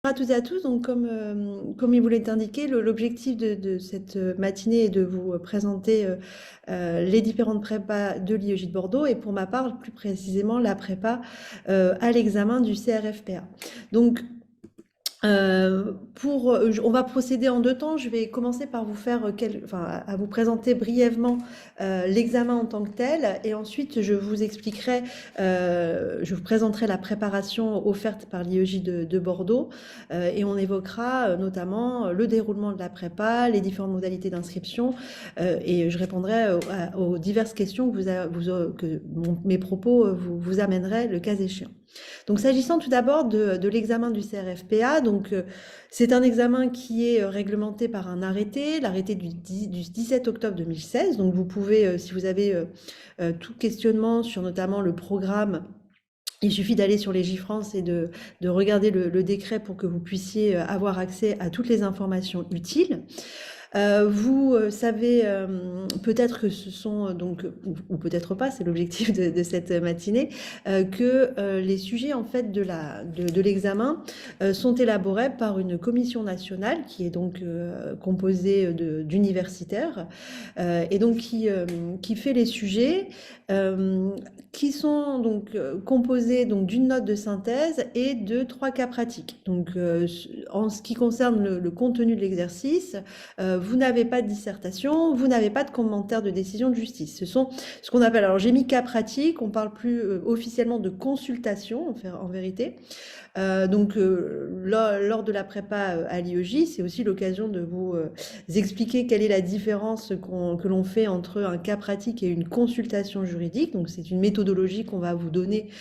À toutes et à tous, donc comme il vous l'est indiqué, l'objectif de cette matinée est de vous présenter les différentes prépas de l'IEJ de Bordeaux et pour ma part, plus précisément, la prépa à l'examen du CRFPA. Donc, on va procéder en deux temps. Je vais commencer par vous faire, à vous présenter brièvement l'examen en tant que tel, et ensuite je vous présenterai la préparation offerte par l'IEJ de Bordeaux, et on évoquera notamment le déroulement de la prépa, les différentes modalités d'inscription, et je répondrai aux diverses questions mes propos vous amèneraient le cas échéant. Donc, s'agissant tout d'abord de l'examen du CRFPA, c'est un examen qui est réglementé par un arrêté, l'arrêté du 17 octobre 2016. Donc, vous pouvez, si vous avez tout questionnement sur notamment le programme, il suffit d'aller sur Légifrance et de regarder le décret pour que vous puissiez avoir accès à toutes les informations utiles. Vous savez peut-être que ce sont donc, ou peut-être pas, c'est l'objectif de cette matinée, que les sujets en fait de l'examen sont élaborés par une commission nationale qui est donc composée d'universitaires, et donc qui fait les sujets qui sont donc composés donc d'une note de synthèse et de 3 cas pratiques. Donc en ce qui concerne le contenu de l'exercice, vous n'avez pas de dissertation, vous n'avez pas de commentaire de décision de justice. Ce sont ce qu'on appelle, alors j'ai mis cas pratique, on parle plus officiellement de consultation en vérité. Lors de la prépa à l'IEJ, c'est aussi l'occasion de vous expliquer quelle est la différence que l'on fait entre un cas pratique et une consultation juridique. Donc c'est une méthodologie qu'on va vous donner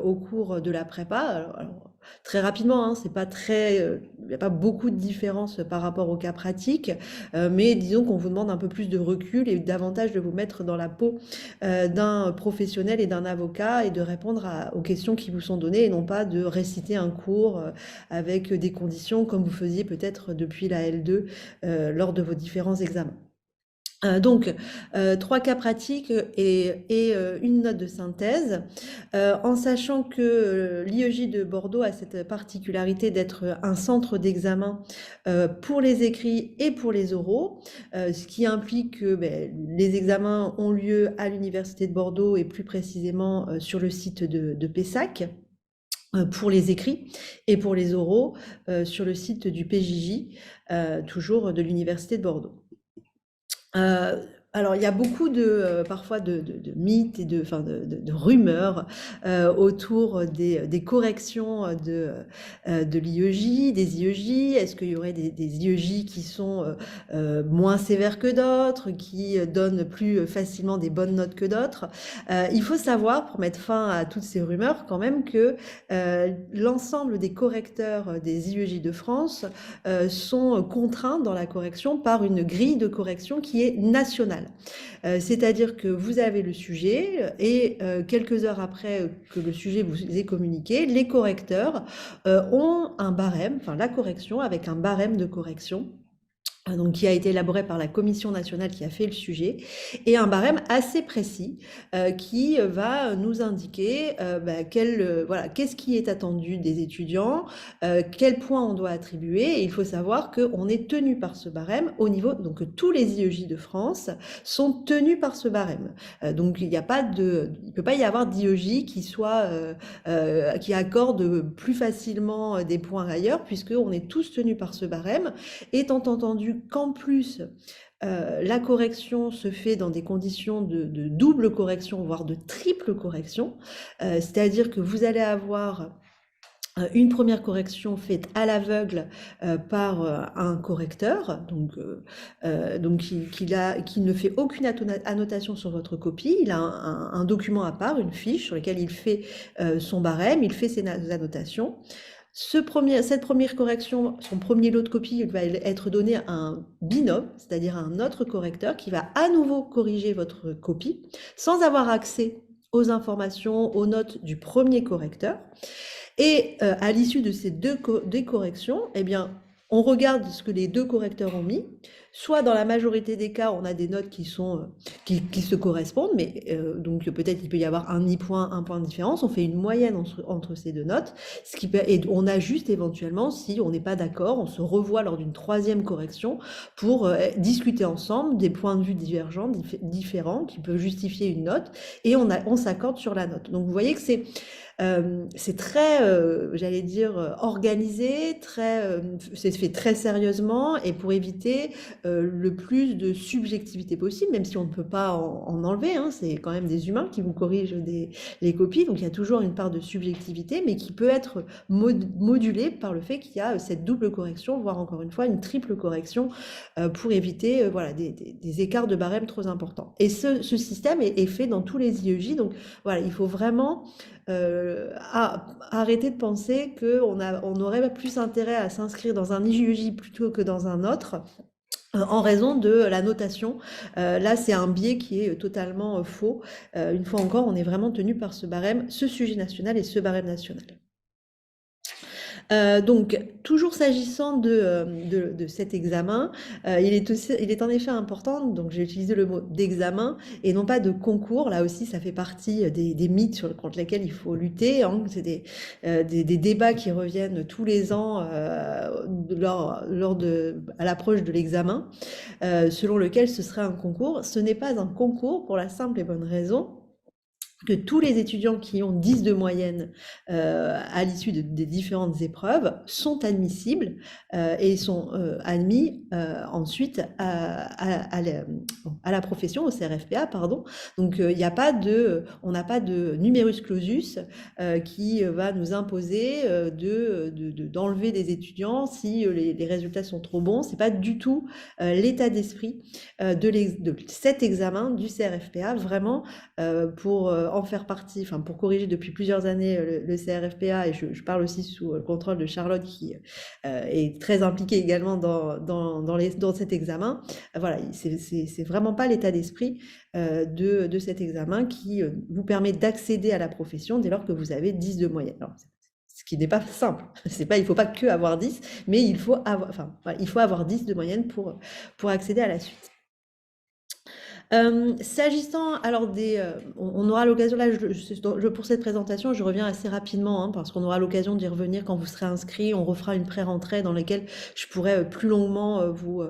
au cours de la prépa. Alors, très rapidement, hein, c'est pas il n'y a pas beaucoup de différence par rapport au cas pratique, mais disons qu'on vous demande un peu plus de recul et davantage de vous mettre dans la peau d'un professionnel et d'un avocat et de répondre aux questions qui vous sont données et non pas de réciter un cours avec des conditions comme vous faisiez peut-être depuis la L2 lors de vos différents examens. Donc, 3 cas pratiques et une note de synthèse, en sachant que l'IEJ de Bordeaux a cette particularité d'être un centre d'examen pour les écrits et pour les oraux, ce qui implique que les examens ont lieu à l'Université de Bordeaux et plus précisément sur le site de Pessac pour les écrits et pour les oraux sur le site du PJJ, toujours de l'Université de Bordeaux. Alors il y a beaucoup parfois de mythes et de rumeurs autour des corrections de l'IEJ, des IEJ. Est-ce qu'il y aurait des IEJ qui sont moins sévères que d'autres, qui donnent plus facilement des bonnes notes que d'autres? Il faut savoir, pour mettre fin à toutes ces rumeurs, quand même que l'ensemble des correcteurs des IEJ de France sont contraints dans la correction par une grille de correction qui est nationale. C'est-à-dire que vous avez le sujet et quelques heures après que le sujet vous est communiqué, les correcteurs ont un barème, enfin la correction avec un barème de correction, donc qui a été élaboré par la commission nationale qui a fait le sujet, et un barème assez précis qui va nous indiquer qu'est-ce qui est attendu des étudiants, quels points on doit attribuer, et il faut savoir qu'on est tenu par ce barème au niveau, donc tous les IEJ de France sont tenus par ce barème. Donc il peut pas y avoir d'IEJ qui accorde plus facilement des points ailleurs, puisqu'on est tous tenus par ce barème, étant entendu qu'en plus la correction se fait dans des conditions de double correction, voire de triple correction, c'est-à-dire que vous allez avoir une première correction faite à l'aveugle par un correcteur, qui ne fait aucune annotation sur votre copie. Il a un document à part, une fiche sur laquelle il fait son barème, il fait ses annotations. Cette première correction, son premier lot de copie va être donné à un binôme, c'est-à-dire à un autre correcteur qui va à nouveau corriger votre copie sans avoir accès aux informations, aux notes du premier correcteur. Et à l'issue de ces deux corrections, eh bien, on regarde ce que les deux correcteurs ont mis. soit dans la majorité des cas, on a des notes qui se correspondent, mais donc peut-être il peut y avoir un point de différence. On fait une moyenne entre ces deux notes, et on ajuste éventuellement si on n'est pas d'accord. On se revoit lors d'une troisième correction pour discuter ensemble des points de vue divergents, différents, qui peuvent justifier une note, et on s'accorde sur la note. Donc vous voyez que c'est très, j'allais dire, organisé, c'est fait très sérieusement, et pour éviter le plus de subjectivité possible, même si on ne peut pas en enlever, hein, c'est quand même des humains qui vous corrigent les copies, donc il y a toujours une part de subjectivité, mais qui peut être modulée par le fait qu'il y a cette double correction, voire encore une fois une triple correction, pour éviter voilà, des écarts de barème trop importants. Et ce système est fait dans tous les IEJ, donc voilà, il faut vraiment arrêter de penser qu'on aurait plus intérêt à s'inscrire dans un IEJ plutôt que dans un autre, en raison de la notation. Là, c'est un biais qui est totalement faux. Une fois encore, on est vraiment tenu par ce barème, ce sujet national et ce barème national. Donc, toujours s'agissant de cet examen, il est en effet important, donc j'ai utilisé le mot d'examen et non pas de concours. Là aussi, ça fait partie des mythes contre lesquels il faut lutter, hein. C'est des débats qui reviennent tous les ans à l'approche de l'examen, selon lequel ce serait un concours. Ce n'est pas un concours pour la simple et bonne raison que tous les étudiants qui ont 10 de moyenne à l'issue des différentes épreuves sont admissibles et sont admis ensuite à la profession, au CRFPA, pardon. Donc on n'a pas de numerus clausus qui va nous imposer d'enlever des étudiants si les résultats sont trop bons. C'est pas du tout l'état d'esprit de cet examen du CRFPA, vraiment pour en faire partie, enfin pour corriger depuis plusieurs années le CRFPA, et je parle aussi sous le contrôle de Charlotte qui est très impliquée également dans cet examen. Voilà, c'est vraiment pas l'état d'esprit de cet examen qui vous permet d'accéder à la profession dès lors que vous avez 10 de moyenne. Alors, ce qui n'est pas simple. Il ne faut pas que avoir 10, mais il faut avoir 10 de moyenne pour accéder à la suite. S'agissant alors on aura l'occasion, là pour cette présentation, je reviens assez rapidement, hein, parce qu'on aura l'occasion d'y revenir quand vous serez inscrit. On refera une pré-rentrée dans laquelle je pourrai plus longuement vous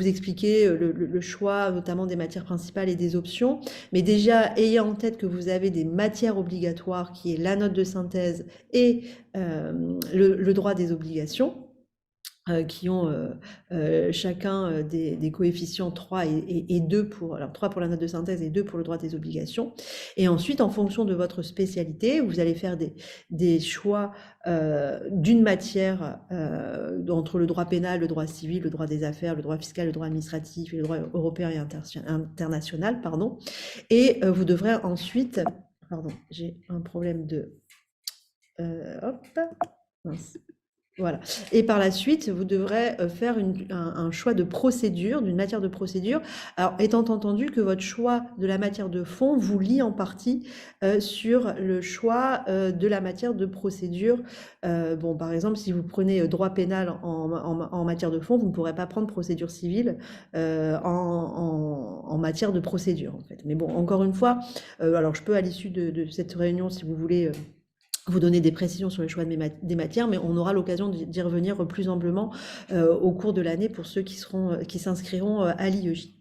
expliquer le choix, notamment des matières principales et des options. Mais déjà, ayez en tête que vous avez des matières obligatoires, qui est la note de synthèse et le droit des obligations, qui ont chacun des coefficients 3 et 2 alors 3 pour la note de synthèse et 2 pour le droit des obligations. Et ensuite, en fonction de votre spécialité, vous allez faire des choix d'une matière entre le droit pénal, le droit civil, le droit des affaires, le droit fiscal, le droit administratif et le droit européen et international, pardon. Et vous devrez ensuite, pardon, j'ai un problème de hop, mince. Voilà. Et par la suite, vous devrez faire un choix de procédure, d'une matière de procédure. Alors, étant entendu que votre choix de la matière de fond vous lie en partie sur le choix de la matière de procédure. Bon, par exemple, si vous prenez droit pénal en matière de fond, vous ne pourrez pas prendre procédure civile en matière de procédure, en fait. Mais bon, encore une fois, alors je peux à l'issue de cette réunion, si vous voulez, vous donner des précisions sur le choix des matières, mais on aura l'occasion d'y revenir plus amplement au cours de l'année pour ceux qui s'inscriront à l'IEJ.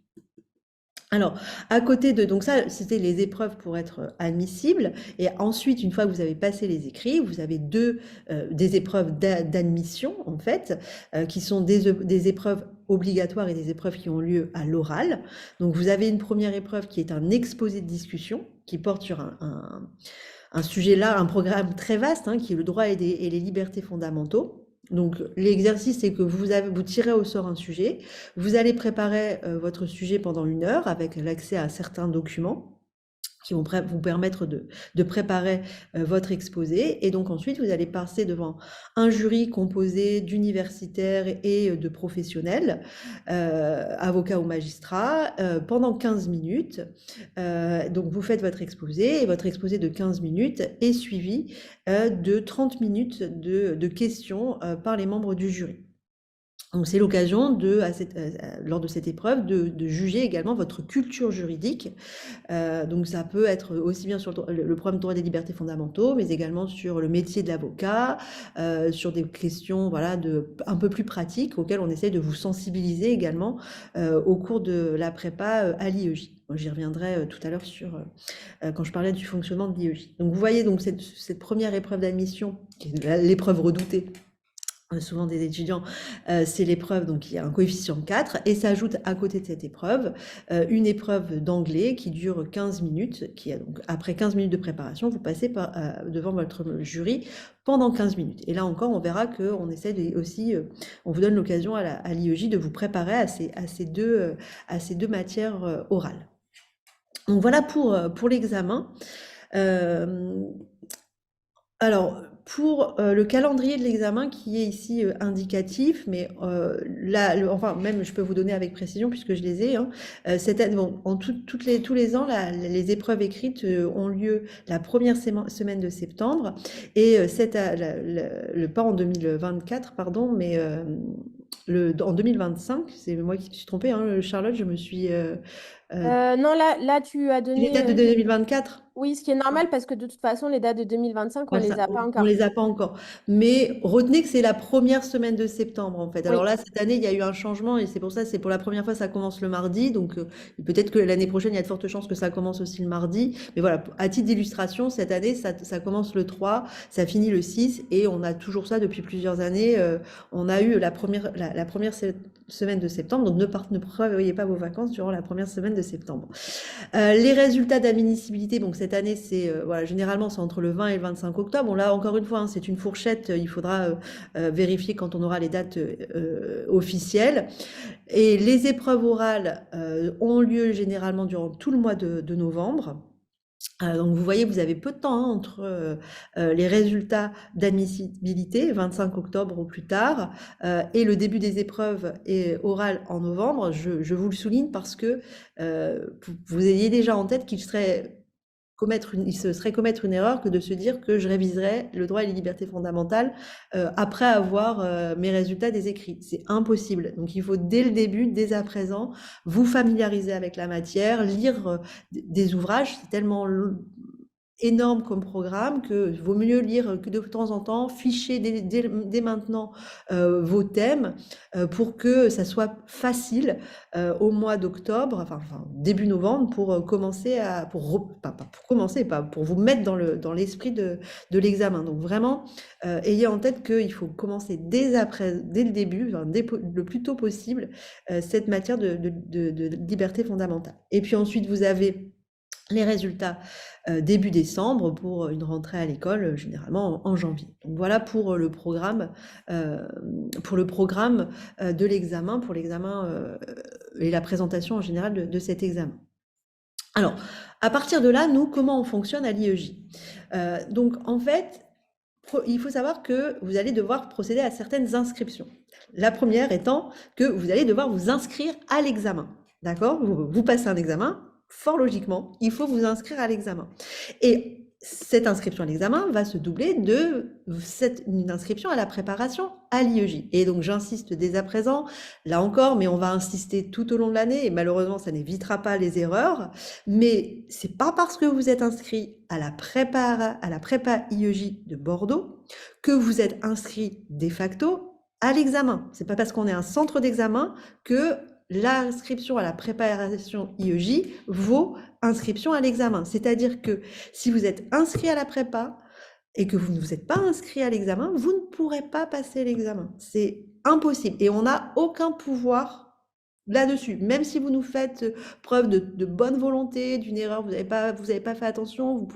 Alors, à côté donc ça, c'était les épreuves pour être admissible. Et ensuite, une fois que vous avez passé les écrits, vous avez des épreuves d'admission, en fait, qui sont des épreuves obligatoires et des épreuves qui ont lieu à l'oral. Donc, vous avez une première épreuve qui est un exposé de discussion, qui porte sur un sujet là, un programme très vaste, hein, qui est le droit et les libertés fondamentaux. Donc l'exercice, c'est que vous tirez au sort un sujet, vous allez préparer votre sujet pendant 1 heure avec l'accès à certains documents qui vont vous permettre de préparer votre exposé. Et donc ensuite, vous allez passer devant un jury composé d'universitaires et de professionnels, avocats ou magistrats, pendant 15 minutes. Donc vous faites votre exposé, et votre exposé de 15 minutes est suivi de 30 minutes de questions par les membres du jury. Donc c'est l'occasion lors de cette épreuve de juger également votre culture juridique. Donc ça peut être aussi bien sur le programme droit des libertés fondamentaux, mais également sur le métier de l'avocat, sur des questions voilà, un peu plus pratiques auxquelles on essaie de vous sensibiliser également au cours de la prépa à l'IEJ. J'y reviendrai tout à l'heure quand je parlais du fonctionnement de l'IEJ. Donc vous voyez donc cette première épreuve d'admission, qui est l'épreuve redoutée, souvent des étudiants, c'est l'épreuve, donc il y a un coefficient 4, et s'ajoute à côté de cette épreuve une épreuve d'anglais qui dure 15 minutes, donc après 15 minutes de préparation, vous passez devant votre jury pendant 15 minutes. Et là encore, on verra qu'on essaie aussi, on vous donne l'occasion à l'IEJ de vous préparer à ces deux matières orales. Donc voilà pour l'examen. Alors, pour le calendrier de l'examen qui est ici indicatif, mais là, enfin même je peux vous donner avec précision puisque je les ai. Cette année, bon, tous les ans, les épreuves écrites ont lieu la première semaine de septembre et pas en 2024, pardon, mais en 2025. C'est moi qui me suis trompée, hein, Charlotte, je me suis. Non, là, tu as Les dates de donné. 2024. Oui, ce qui est normal parce que de toute façon, les dates de 2025, on Ouais, les a pas on encore. les a pas encore. Mais retenez que c'est la première semaine de septembre, en fait. Alors Oui. là, cette année, il y a eu un changement et c'est pour ça, c'est pour la première fois, ça commence le mardi. Donc, peut-être que l'année prochaine, il y a de fortes chances que ça commence aussi le mardi. Mais voilà, à titre d'illustration, cette année, ça commence le 3, ça finit le 6 et on a toujours ça depuis plusieurs années. On a eu la première semaine de septembre. Donc, ne prévoyez pas vos vacances durant la première semaine de septembre. Les résultats d'admissibilité, donc cette année, voilà, généralement, c'est entre le 20 et le 25 octobre. Bon, là, encore une fois, hein, c'est une fourchette. Il faudra vérifier quand on aura les dates officielles. Et les épreuves orales ont lieu généralement durant tout le mois de novembre. Donc vous voyez, vous avez peu de temps hein, entre les résultats d'admissibilité, 25 octobre au plus tard, et le début des épreuves orales en novembre. Je vous le souligne parce que vous ayez déjà en tête qu'il se serait commettre une erreur que de se dire que je réviserai le droit et les libertés fondamentales après avoir mes résultats des écrits. C'est impossible. Donc il faut dès le début, dès à présent, vous familiariser avec la matière, lire des ouvrages. C'est tellement énorme comme programme que vaut mieux lire que de temps en temps, ficher dès maintenant vos thèmes pour que ça soit facile au mois d'octobre, enfin début novembre, pour commencer pour vous mettre dans l'esprit de l'examen. Donc vraiment, ayez en tête qu'il faut commencer dès le début, enfin, le plus tôt possible, cette matière de liberté fondamentale. Et puis ensuite, vous avez les résultats début décembre pour une rentrée à l'école, généralement en janvier. Donc voilà pour le programme, de l'examen, pour l'examen et la présentation en général de cet examen. Alors, à partir de là, nous, comment on fonctionne à l'IEJ? Donc en fait, il faut savoir que vous allez devoir procéder à certaines inscriptions. La première étant que vous allez devoir vous inscrire à l'examen. D'accord? Vous passez un examen, fort logiquement, il faut vous inscrire à l'examen. Et cette inscription à l'examen va se doubler une inscription à la préparation à l'IEJ. Et donc j'insiste dès à présent, là encore, mais on va insister tout au long de l'année, et malheureusement ça n'évitera pas les erreurs, mais c'est pas parce que vous êtes inscrit à la prépa IEJ de Bordeaux que vous êtes inscrit de facto à l'examen. C'est pas parce qu'on est un centre d'examen que l'inscription à la préparation IEJ vaut inscription à l'examen. C'est-à-dire que si vous êtes inscrit à la prépa et que vous ne vous êtes pas inscrit à l'examen, vous ne pourrez pas passer l'examen. C'est impossible. Et on n'a aucun pouvoir là-dessus. Même si vous nous faites preuve de bonne volonté, d'une erreur, vous n'avez pas fait attention,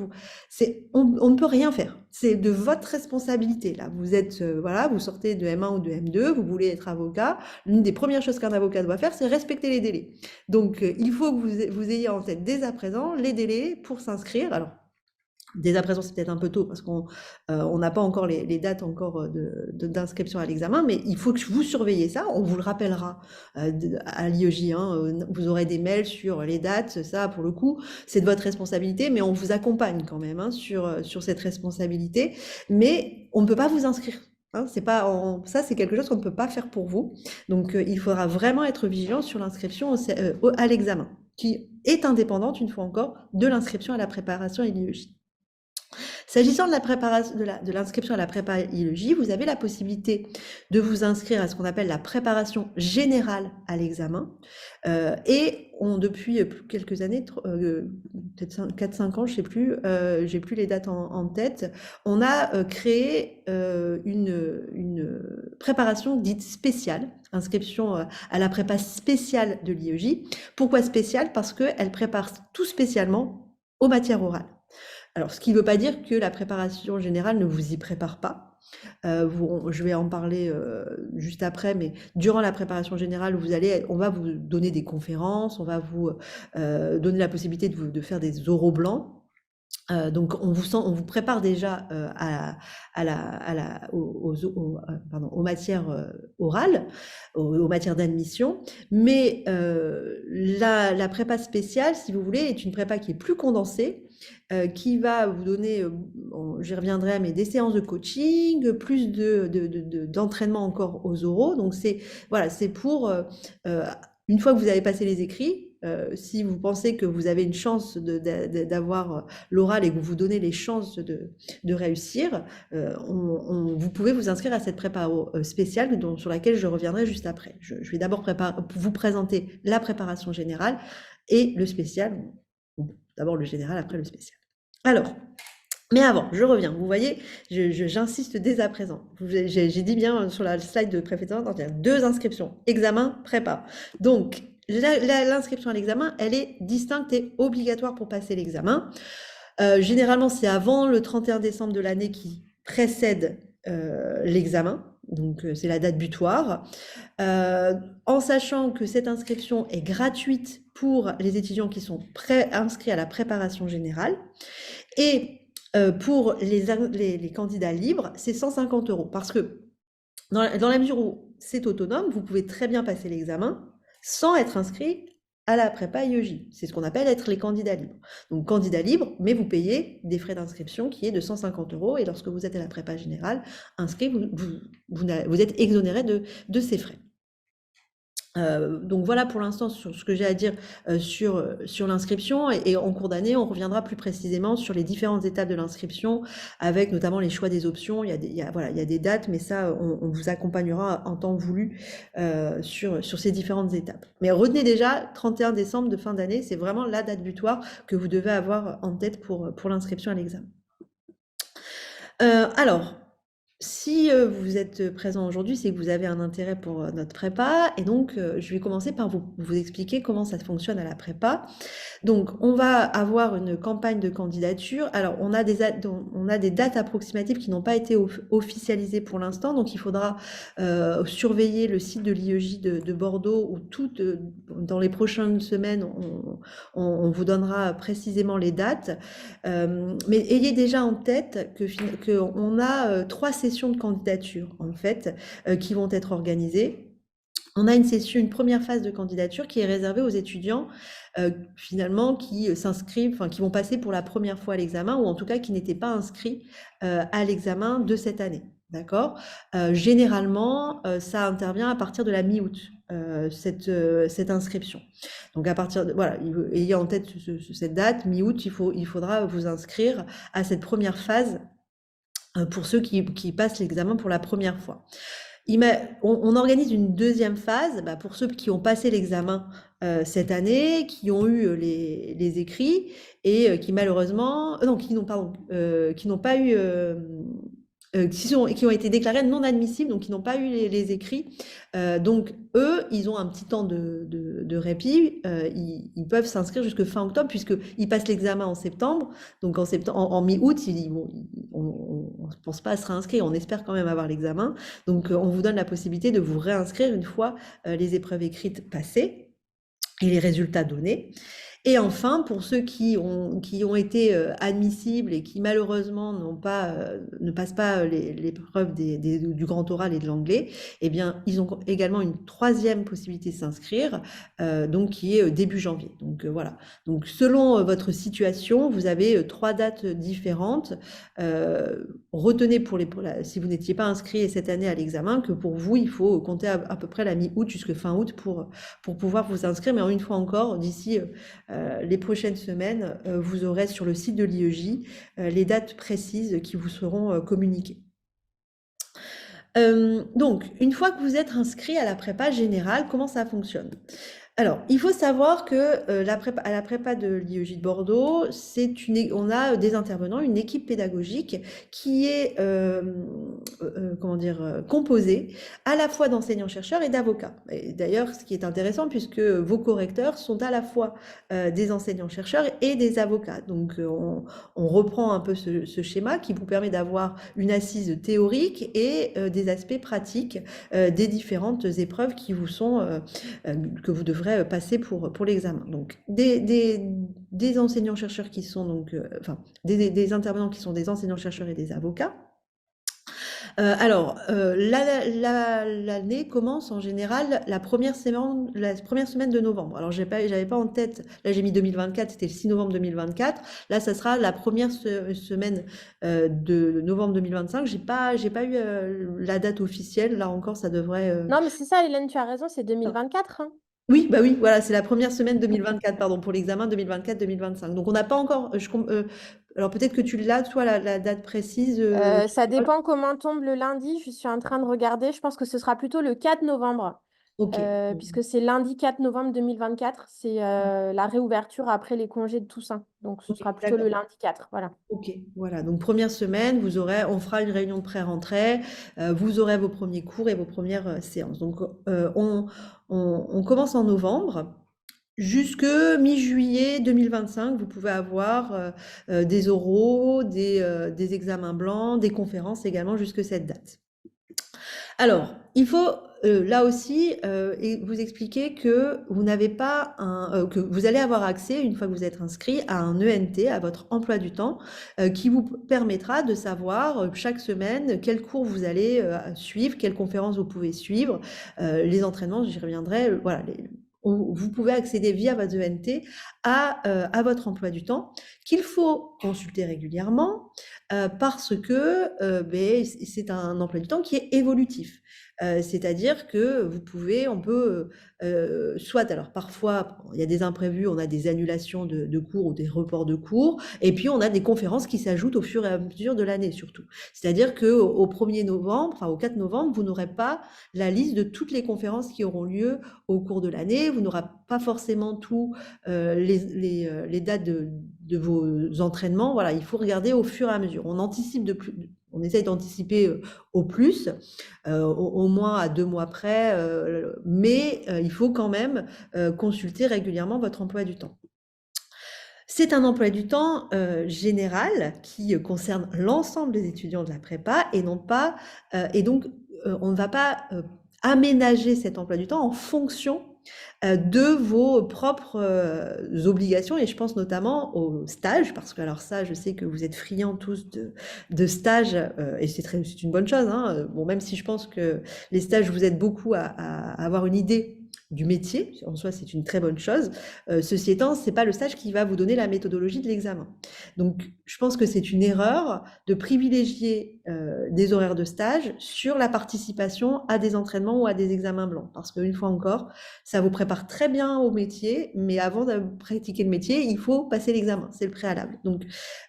on ne peut rien faire. C'est de votre responsabilité. Là, vous êtes, voilà, vous sortez de M1 ou de M2, vous voulez être avocat. L'une des premières choses qu'un avocat doit faire, c'est respecter les délais. Donc, il faut que vous ayez en tête dès à présent les délais pour s'inscrire. Alors, dès à présent, c'est peut-être un peu tôt parce qu'on n'a pas encore les dates encore d'inscription à l'examen, mais il faut que vous surveillez ça. On vous le rappellera à l'IEJ. Vous aurez des mails sur les dates. Ça, pour le coup, c'est de votre responsabilité, mais on vous accompagne quand même sur cette responsabilité. Mais on ne peut pas vous inscrire. hein, ça, c'est quelque chose qu'on ne peut pas faire pour vous. Donc, il faudra vraiment être vigilant sur l'inscription à l'examen, qui est indépendante, une fois encore, de l'inscription à la préparation à l'IEJ. S'agissant de la préparation, de l'inscription à la prépa IEJ, vous avez la possibilité de vous inscrire à ce qu'on appelle la préparation générale à l'examen. Et depuis quelques années, peut-être 4-5 ans, je sais plus, j'ai plus les dates en tête, on a créé une préparation dite spéciale, inscription à la prépa spéciale de l'IEJ. Pourquoi spéciale? Parce qu'elle prépare tout spécialement aux matières orales. Alors, ce qui ne veut pas dire que la préparation générale ne vous y prépare pas. Je vais en parler juste après, mais durant la préparation générale, on va vous donner des conférences, on va vous donner la possibilité de faire des oraux blancs. Donc on vous prépare déjà aux matières orales, aux matières d'admission, mais la prépa spéciale, si vous voulez, est une prépa qui est plus condensée, qui va vous donner, j'y reviendrai, mais des séances de coaching, plus d'entraînement encore aux oraux. Donc c'est pour, une fois que vous avez passé les écrits, si vous pensez que vous avez une chance d'avoir l'oral et que vous vous donnez les chances de réussir, vous pouvez vous inscrire à cette prépa spéciale sur laquelle je reviendrai juste après. Je vais d'abord vous présenter la préparation générale et le spécial. D'abord le général, après le spécial. Alors, mais avant, je reviens. Vous voyez, j'insiste dès à présent. J'ai dit bien sur la slide de précédente, il y a 2 inscriptions, examen, prépa. Donc, l'inscription à l'examen, elle est distincte et obligatoire pour passer l'examen. Généralement, c'est avant le 31 décembre de l'année qui précède l'examen. Donc, c'est la date butoir. En sachant que cette inscription est gratuite pour les étudiants qui sont inscrits à la préparation générale. Et pour les candidats libres, c'est 150 €. Parce que dans la mesure où c'est autonome, vous pouvez très bien passer l'examen sans être inscrit à la prépa IEJ. C'est ce qu'on appelle être les candidats libres. Donc candidat libre, mais vous payez des frais d'inscription qui est de 150 €. Et lorsque vous êtes à la prépa générale inscrit, vous êtes exonéré de ces frais. Donc voilà pour l'instant sur ce que j'ai à dire sur l'inscription, et en cours d'année on reviendra plus précisément sur les différentes étapes de l'inscription, avec notamment les choix des options. Il y a des dates, mais ça on vous accompagnera en temps voulu sur ces différentes étapes. Mais retenez déjà 31 décembre de fin d'année, c'est vraiment la date butoir que vous devez avoir en tête pour l'inscription à l'examen. Alors, si vous êtes présent aujourd'hui, c'est que vous avez un intérêt pour notre prépa, et donc je vais commencer par vous expliquer comment ça fonctionne à la prépa. Donc on va avoir une campagne de candidature. Alors on a des dates approximatives qui n'ont pas été officialisées pour l'instant, donc il faudra surveiller le site de l'IEJ de Bordeaux, où dans les prochaines semaines on vous donnera précisément les dates. Mais ayez déjà en tête qu'on a 3 sessions de candidature en fait qui vont être organisées. On a une première phase de candidature qui est réservée aux étudiants finalement qui s'inscrivent, enfin qui vont passer pour la première fois à l'examen, ou en tout cas qui n'étaient pas inscrits à l'examen de cette année. D'accord. Généralement, ça intervient à partir de la mi-août, cette inscription. Donc à partir de, voilà, ayez en tête cette date, mi-août, il faudra vous inscrire à cette première phase pour ceux qui passent l'examen pour la première fois. On organise une deuxième phase pour ceux qui ont passé l'examen cette année, qui ont eu les écrits, et qui malheureusement, qui n'ont pas eu, qui ont été déclarés non admissibles, donc qui n'ont pas eu les écrits. Donc eux, ils ont un petit temps de répit. Ils peuvent s'inscrire jusque fin octobre, puisqu'ils passent l'examen en septembre. Donc en mi-août, on ne pense pas à se réinscrire, on espère quand même avoir l'examen. Donc on vous donne la possibilité de vous réinscrire une fois les épreuves écrites passées et les résultats donnés. Et enfin, pour ceux qui ont été admissibles et qui malheureusement ne passent pas l'épreuve du grand oral et de l'anglais, eh bien, ils ont également une troisième possibilité de s'inscrire, donc qui est début janvier. Donc voilà. Donc selon votre situation, vous avez trois dates différentes. Retenez si vous n'étiez pas inscrit cette année à l'examen que pour vous, il faut compter à peu près la mi-août jusqu'à fin août pour pouvoir vous inscrire. Mais une fois encore, d'ici les prochaines semaines, vous aurez sur le site de l'IEJ les dates précises qui vous seront communiquées. Donc, une fois que vous êtes inscrit à la prépa générale, comment ça fonctionne? Alors, il faut savoir que à la prépa de l'IEJ de Bordeaux, on a des intervenants, une équipe pédagogique qui est comment dire, composée à la fois d'enseignants-chercheurs et d'avocats. Et d'ailleurs, ce qui est intéressant, puisque vos correcteurs sont à la fois des enseignants-chercheurs et des avocats. Donc, on reprend un peu ce schéma qui vous permet d'avoir une assise théorique et des aspects pratiques des différentes épreuves qui vous sont que vous devrez passer pour l'examen. Donc, des enseignants-chercheurs qui sont donc, enfin, des intervenants qui sont des enseignants-chercheurs et des avocats. Alors, l'année commence en général la première semaine de novembre. Alors, j'avais pas en tête, là j'ai mis 2024, c'était le 6 novembre 2024. Là, ça sera la première semaine de novembre 2025. J'ai pas eu la date officielle. Là encore, ça devrait. Non, mais c'est ça, Hélène, tu as raison, c'est 2024. Hein. Oui, bah oui, voilà, c'est la première semaine 2024, pardon, pour l'examen 2024-2025. Donc on n'a pas encore. Alors peut-être que tu l'as, toi, la date précise. Ça dépend comment tombe le lundi. Je suis en train de regarder. Je pense que ce sera plutôt le 4 novembre. Ok. Puisque c'est lundi 4 novembre 2024. C'est la réouverture après les congés de Toussaint. Donc ce Ok, sera plutôt le d'accord. lundi 4. Voilà. Ok, voilà. Donc première semaine, on fera une réunion de pré-rentrée. Vous aurez vos premiers cours et vos premières séances. Donc on commence en novembre. Jusque mi-juillet 2025, vous pouvez avoir des oraux, des examens blancs, des conférences également jusque cette date. Alors, il faut là aussi vous expliquer que vous n'avez pas que vous allez avoir accès, une fois que vous êtes inscrit, à un ENT, à votre emploi du temps, qui vous permettra de savoir chaque semaine quels cours vous allez suivre, quelles conférences vous pouvez suivre, les entraînements, j'y reviendrai, voilà. Vous pouvez accéder via votre ENT à votre emploi du temps, qu'il faut consulter régulièrement parce que c'est un emploi du temps qui est évolutif. C'est-à-dire que on peut, soit, alors parfois, il y a des imprévus, on a des annulations de cours ou des reports de cours, et puis on a des conférences qui s'ajoutent au fur et à mesure de l'année surtout. C'est-à-dire qu'au 1er novembre, enfin au 4 novembre, vous n'aurez pas la liste de toutes les conférences qui auront lieu au cours de l'année, vous n'aurez pas forcément tous les dates de vos entraînements. Voilà, il faut regarder au fur et à mesure. On essaye d'anticiper au plus, au moins à 2 mois près, mais il faut quand même consulter régulièrement votre emploi du temps. C'est un emploi du temps général qui concerne l'ensemble des étudiants de la prépa et non pas, et donc on ne va pas aménager cet emploi du temps en fonction de vos propres obligations, et je pense notamment aux stages, parce que alors ça, je sais que vous êtes friands tous de stages, et c'est une bonne chose, hein. Bon, même si je pense que les stages vous aident beaucoup à avoir une idée du métier, en soi c'est une très bonne chose. Ceci étant, c'est pas le stage qui va vous donner la méthodologie de l'examen. Donc je pense que c'est une erreur de privilégier des horaires de stage sur la participation à des entraînements ou à des examens blancs, parce qu'une fois encore, ça vous prépare très bien au métier, mais avant de pratiquer le métier, il faut passer l'examen, c'est le préalable. Donc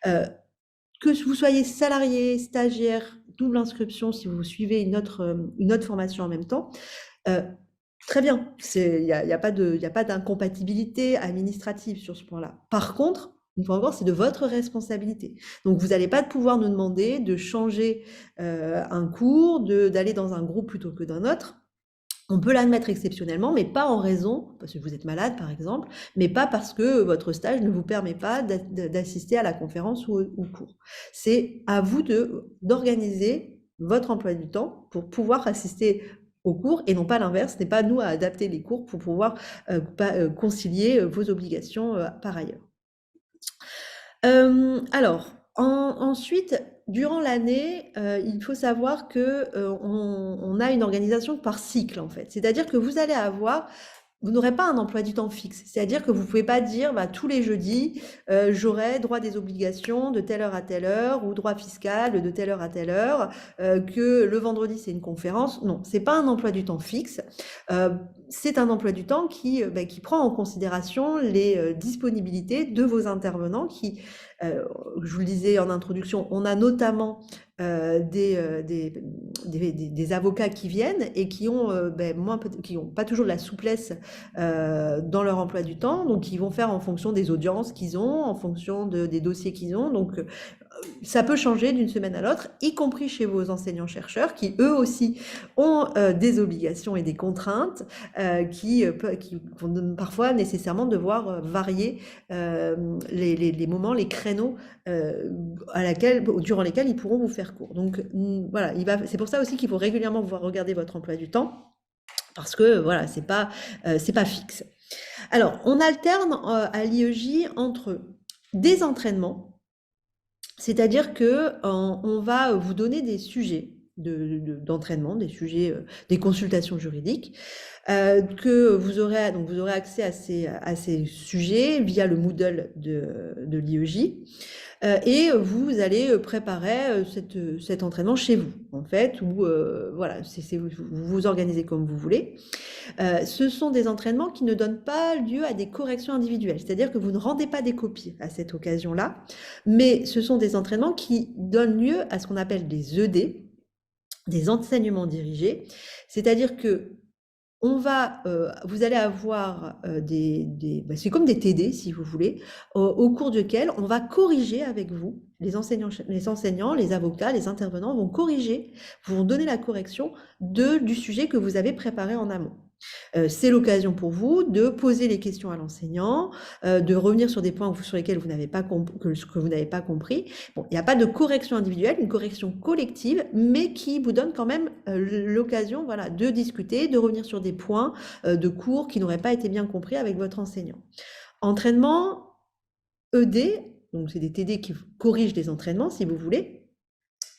que vous soyez salarié, stagiaire, double inscription, si vous suivez une autre formation en même temps, très bien, il n'y a pas d'incompatibilité administrative sur ce point-là. Par contre, une fois encore, c'est de votre responsabilité. Donc, vous n'allez pas pouvoir nous demander de changer un cours, d'aller dans un groupe plutôt que d'un autre. On peut l'admettre exceptionnellement, mais pas en raison, parce que vous êtes malade par exemple, mais pas parce que votre stage ne vous permet pas d'assister à la conférence ou au cours. C'est à vous d'organiser votre emploi du temps pour pouvoir assister aux cours et non pas l'inverse. Ce n'est pas à nous à adapter les cours pour pouvoir concilier vos obligations par ailleurs. Alors, ensuite, durant l'année, il faut savoir que on a une organisation par cycle en fait. C'est-à-dire que vous n'aurez pas un emploi du temps fixe. C'est-à-dire que vous pouvez pas dire, bah, tous les jeudis, j'aurai droit des obligations de telle heure à telle heure ou droit fiscal de telle heure à telle heure, que le vendredi c'est une conférence. Non, c'est pas un emploi du temps fixe. C'est un emploi du temps qui prend en considération les disponibilités de vos intervenants qui, je vous le disais en introduction, on a notamment des avocats qui viennent et qui ont qui ont pas toujours de la souplesse dans leur emploi du temps, donc ils vont faire en fonction des audiences qu'ils ont, en fonction des dossiers qu'ils ont. Donc ça peut changer d'une semaine à l'autre, y compris chez vos enseignants-chercheurs qui eux aussi ont des obligations et des contraintes qui vont parfois nécessairement devoir varier les moments, les créneaux durant lesquels ils pourront vous faire cours. Donc voilà, c'est pour ça aussi qu'il faut régulièrement pouvoir regarder votre emploi du temps, parce que voilà, c'est pas fixe. Alors, on alterne à l'IEJ entre des entraînements, c'est-à-dire que on va vous donner des sujets d'entraînement, des sujets, des consultations juridiques, que vous aurez accès à ces sujets via le Moodle de l'IEJ. Et vous allez préparer cet entraînement chez vous, en fait, ou voilà, vous vous organisez comme vous voulez. Ce sont des entraînements qui ne donnent pas lieu à des corrections individuelles, c'est-à-dire que vous ne rendez pas des copies à cette occasion-là, mais ce sont des entraînements qui donnent lieu à ce qu'on appelle des ED, des enseignements dirigés, c'est-à-dire que vous allez avoir c'est comme des TD si vous voulez, au cours duquel on va corriger avec vous, les enseignants, les avocats, les intervenants vont corriger, vont donner la correction du sujet que vous avez préparé en amont. C'est l'occasion pour vous de poser les questions à l'enseignant, de revenir sur des points sur lesquels vous n'avez pas que vous n'avez pas compris. Bon, il n'y a pas de correction individuelle, une correction collective, mais qui vous donne quand même l'occasion, voilà, de discuter, de revenir sur des points de cours qui n'auraient pas été bien compris avec votre enseignant. Entraînement ED, donc c'est des TD qui corrigent des entraînements, si vous voulez.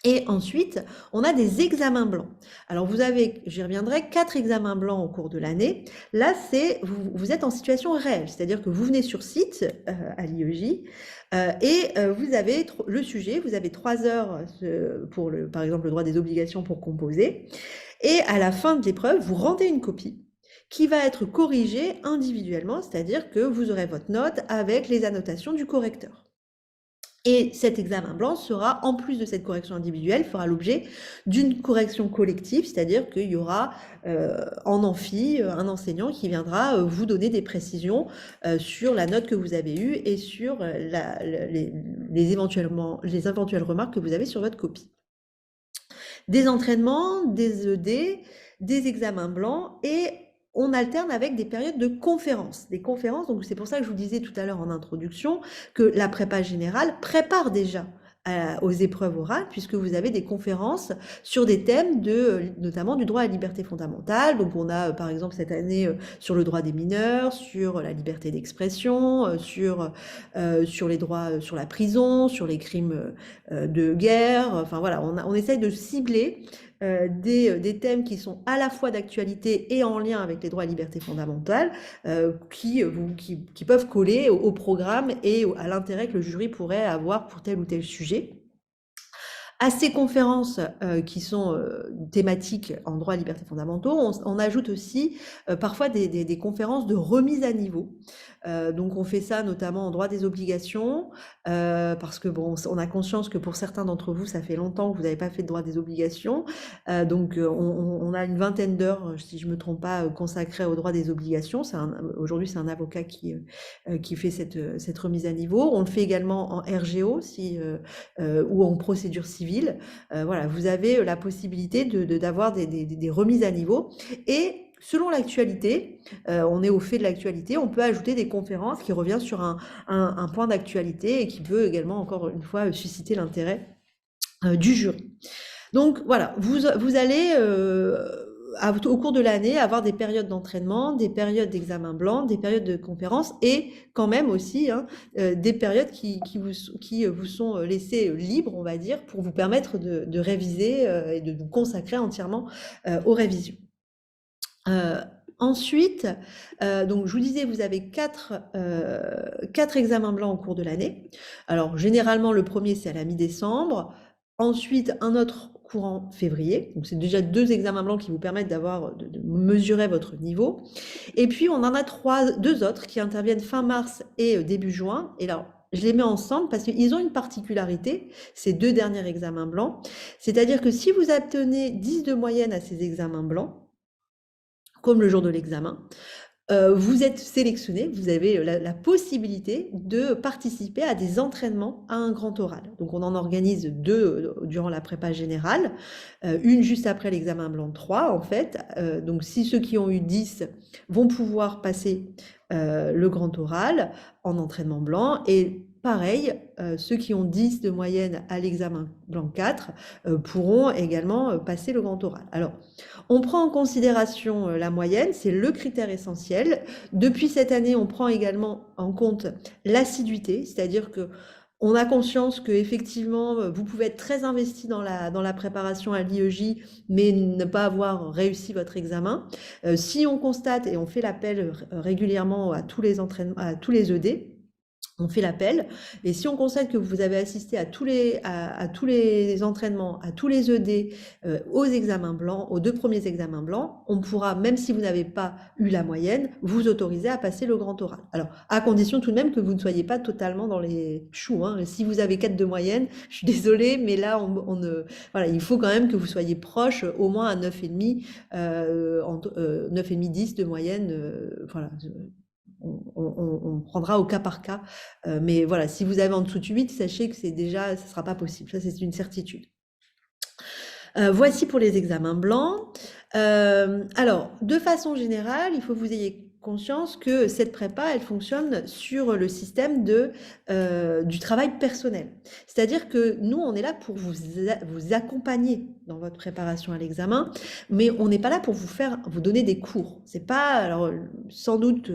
Et ensuite, on a des examens blancs. Alors vous avez, j'y reviendrai, 4 examens blancs au cours de l'année. Là, vous êtes en situation réelle, c'est-à-dire que vous venez sur site à l'IEJ et vous avez le sujet, vous avez 3 heures pour par exemple le droit des obligations pour composer. Et à la fin de l'épreuve, vous rendez une copie qui va être corrigée individuellement, c'est-à-dire que vous aurez votre note avec les annotations du correcteur. Et cet examen blanc sera, en plus de cette correction individuelle, fera l'objet d'une correction collective, c'est-à-dire qu'il y aura en amphi un enseignant qui viendra vous donner des précisions sur la note que vous avez eue et sur les éventuelles remarques que vous avez sur votre copie. Des entraînements, des ED, des examens blancs et on alterne avec des périodes de conférences. Des conférences, donc c'est pour ça que je vous disais tout à l'heure en introduction que la prépa générale prépare déjà aux épreuves orales, puisque vous avez des conférences sur des thèmes notamment du droit à la liberté fondamentale. Donc on a par exemple cette année sur le droit des mineurs, sur la liberté d'expression, sur les droits sur la prison, sur les crimes de guerre. Enfin voilà, on essaye de cibler des thèmes qui sont à la fois d'actualité et en lien avec les droits et libertés fondamentales, qui peuvent coller au programme et à l'intérêt que le jury pourrait avoir pour tel ou tel sujet. À ces conférences qui sont thématiques en droit et libertés fondamentaux, on ajoute aussi parfois des conférences de remise à niveau. Donc on fait ça notamment en droit des obligations, parce que bon, on a conscience que pour certains d'entre vous, ça fait longtemps que vous n'avez pas fait de droit des obligations. Donc on a une vingtaine d'heures, si je ne me trompe pas, consacrées au droit des obligations. Aujourd'hui, c'est un avocat qui fait cette remise à niveau. On le fait également en RGO ou en procédure civile. Voilà, vous avez la possibilité d'avoir des remises à niveau. Et selon l'actualité, on est au fait de l'actualité, on peut ajouter des conférences qui reviennent sur un point d'actualité et qui peut également, encore une fois, susciter l'intérêt du jury. Donc voilà, vous allez au cours de l'année, avoir des périodes d'entraînement, des périodes d'examen blanc, des périodes de conférences et quand même aussi hein, des périodes qui vous sont laissées libres, on va dire, pour vous permettre de réviser et de vous consacrer entièrement aux révisions. Ensuite, donc je vous disais, vous avez quatre examens blancs au cours de l'année. Alors généralement, le premier, c'est à la mi-décembre. Ensuite, un autre courant février. Donc c'est déjà 2 examens blancs qui vous permettent de mesurer votre niveau. Et puis, on en a 2 autres qui interviennent fin mars et début juin. Et là, je les mets ensemble parce qu'ils ont une particularité, ces 2 derniers examens blancs. C'est-à-dire que si vous obtenez 10 de moyenne à ces examens blancs, comme le jour de l'examen, vous êtes sélectionné, vous avez la possibilité de participer à des entraînements à un grand oral. Donc on en organise 2 durant la prépa générale, une juste après l'examen blanc 3 en fait. Donc si ceux qui ont eu 10 vont pouvoir passer le grand oral en entraînement blanc et pareil, ceux qui ont 10 de moyenne à l'examen blanc 4 pourront également passer le grand oral. Alors, on prend en considération la moyenne, c'est le critère essentiel. Depuis cette année, on prend également en compte l'assiduité, c'est-à-dire que on a conscience que effectivement, vous pouvez être très investi dans la préparation à l'IEJ, mais ne pas avoir réussi votre examen. Si on constate et on fait l'appel régulièrement à tous les entraînements, à tous les ED, on fait l'appel, et si on constate que vous avez assisté à tous les entraînements, à tous les ED, aux examens blancs, aux 2 premiers examens blancs, on pourra, même si vous n'avez pas eu la moyenne, vous autoriser à passer le grand oral. Alors, à condition tout de même que vous ne soyez pas totalement dans les choux. Hein. Si vous avez 4 de moyenne, je suis désolée, mais là, voilà, il faut quand même que vous soyez proche, au moins à 9,5, 9,5, 10 de moyenne. Voilà. On prendra au cas par cas. Mais voilà, si vous avez en dessous de 8, sachez que ça ne sera pas possible. Ça, c'est une certitude. Voici pour les examens blancs. Alors, de façon générale, il faut que vous ayez conscience que cette prépa, elle fonctionne sur le système du travail personnel. C'est-à-dire que nous, on est là pour vous accompagner dans votre préparation à l'examen, mais on n'est pas là pour vous donner des cours. C'est pas, alors sans doute,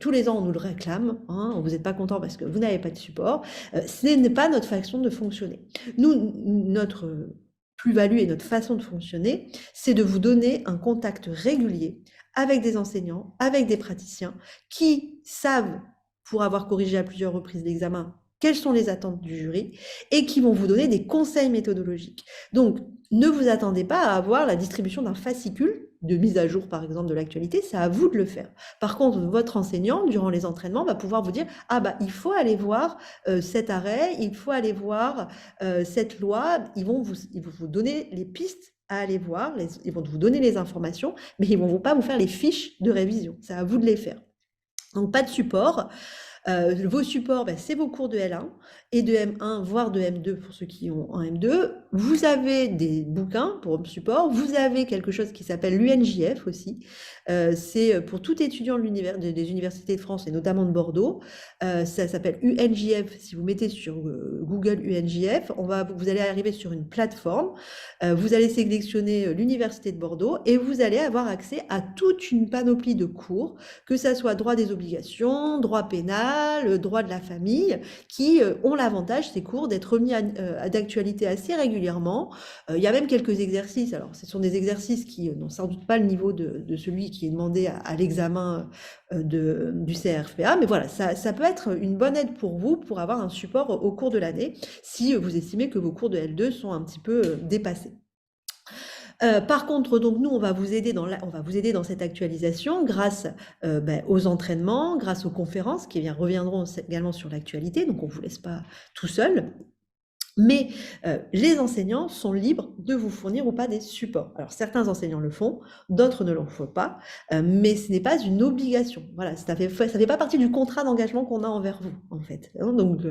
tous les ans on nous le réclame, hein, vous n'êtes pas content parce que vous n'avez pas de support. Ce n'est pas notre façon de fonctionner. Nous, notre plus-value et notre façon de fonctionner, c'est de vous donner un contact régulier avec des enseignants, avec des praticiens qui savent, pour avoir corrigé à plusieurs reprises l'examen, quelles sont les attentes du jury et qui vont vous donner des conseils méthodologiques. Donc, ne vous attendez pas à avoir la distribution d'un fascicule de mise à jour, par exemple, de l'actualité, c'est à vous de le faire. Par contre, votre enseignant, durant les entraînements, va pouvoir vous dire « Ah bah, il faut aller voir cet arrêt, il faut aller voir cette loi », ils vont vous donner les pistes à aller voir, ils vont vous donner les informations, mais ils ne vont pas vous faire les fiches de révision, c'est à vous de les faire. Donc, pas de support. Vos supports, c'est vos cours de L1 et de M1, voire de M2 pour ceux qui ont un M2. Vous avez des bouquins pour support. Vous avez quelque chose qui s'appelle l'UNJF aussi. C'est pour tout étudiant des universités de France et notamment de Bordeaux. Ça s'appelle UNJF. Si vous mettez sur Google UNJF, vous allez arriver sur une plateforme. Vous allez sélectionner l'université de Bordeaux et vous allez avoir accès à toute une panoplie de cours, que ça soit droit des obligations, droit pénal, droit de la famille, qui ont l'avantage, ces cours, d'être mis d'actualité assez régulièrement. Il y a même quelques exercices. Alors, ce sont des exercices qui n'ont sans doute pas le niveau de celui qui est demandé à l'examen du CRFPA, mais voilà, ça peut être une bonne aide pour vous pour avoir un support au cours de l'année si vous estimez que vos cours de L2 sont un petit peu dépassés. Par contre, donc nous, on va vous aider dans cette actualisation grâce aux entraînements, grâce aux conférences qui reviendront également sur l'actualité, donc on ne vous laisse pas tout seul. Mais les enseignants sont libres de vous fournir ou pas des supports. Alors certains enseignants le font, d'autres ne le font pas, mais ce n'est pas une obligation. Voilà, ça fait pas partie du contrat d'engagement qu'on a envers vous, en fait. Donc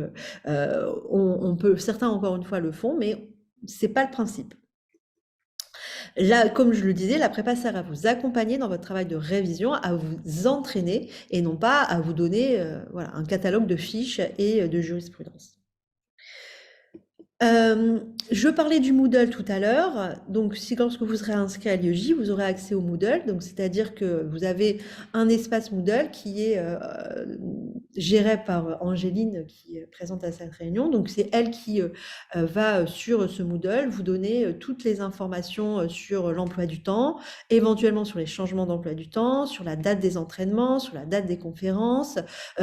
certains encore une fois le font, mais c'est pas le principe. Là, comme je le disais, la prépa sert à vous accompagner dans votre travail de révision, à vous entraîner et non pas à vous donner un catalogue de fiches et de jurisprudence. Je parlais du Moodle tout à l'heure. Donc, si lorsque vous serez inscrit à l'IEJ, vous aurez accès au Moodle. Donc, c'est-à-dire que vous avez un espace Moodle qui est géré par Angéline, qui est présente à cette réunion. Donc, c'est elle qui va sur ce Moodle vous donner toutes les informations sur l'emploi du temps, éventuellement sur les changements d'emploi du temps, sur la date des entraînements, sur la date des conférences.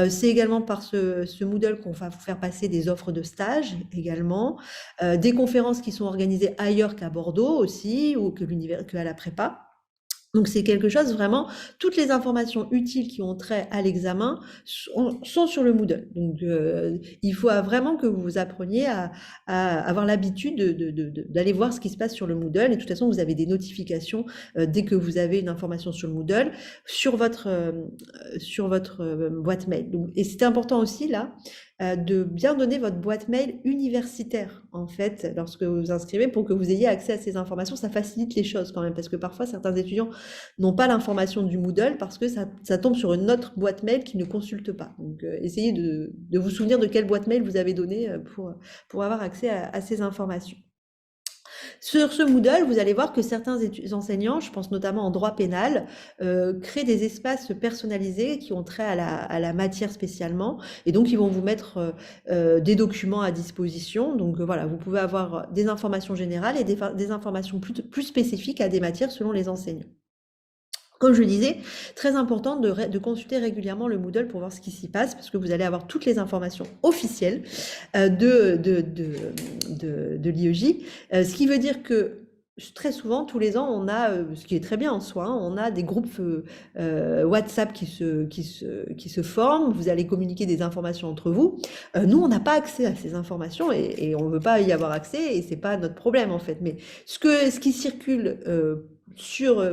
C'est également par ce Moodle qu'on va vous faire passer des offres de stage également. Des conférences qui sont organisées ailleurs qu'à Bordeaux aussi, ou qu'à la prépa. Donc c'est quelque chose vraiment, toutes les informations utiles qui ont trait à l'examen sont sur le Moodle. Donc il faut vraiment que vous appreniez à avoir l'habitude d'aller voir ce qui se passe sur le Moodle. Et de toute façon, vous avez des notifications dès que vous avez une information sur le Moodle, sur votre boîte mail. Donc, et c'est important aussi là, de bien donner votre boîte mail universitaire, en fait, lorsque vous vous inscrivez, pour que vous ayez accès à ces informations. Ça facilite les choses quand même, parce que parfois, certains étudiants n'ont pas l'information du Moodle parce que ça tombe sur une autre boîte mail qu'ils ne consultent pas. Donc, essayez de vous souvenir de quelle boîte mail vous avez donnée pour avoir accès à ces informations. Sur ce Moodle, vous allez voir que certains enseignants, je pense notamment en droit pénal, créent des espaces personnalisés qui ont trait à la matière spécialement, et donc ils vont vous mettre des documents à disposition. Donc voilà, vous pouvez avoir des informations générales et des informations plus spécifiques à des matières selon les enseignants. Comme je le disais, très important de consulter régulièrement le Moodle pour voir ce qui s'y passe, parce que vous allez avoir toutes les informations officielles de l'IEJ, ce qui veut dire que très souvent, tous les ans, on a, ce qui est très bien en soi, hein, on a des groupes WhatsApp qui se forment, vous allez communiquer des informations entre vous. Nous, on n'a pas accès à ces informations et on ne veut pas y avoir accès, et c'est pas notre problème en fait. Mais ce qui circule sur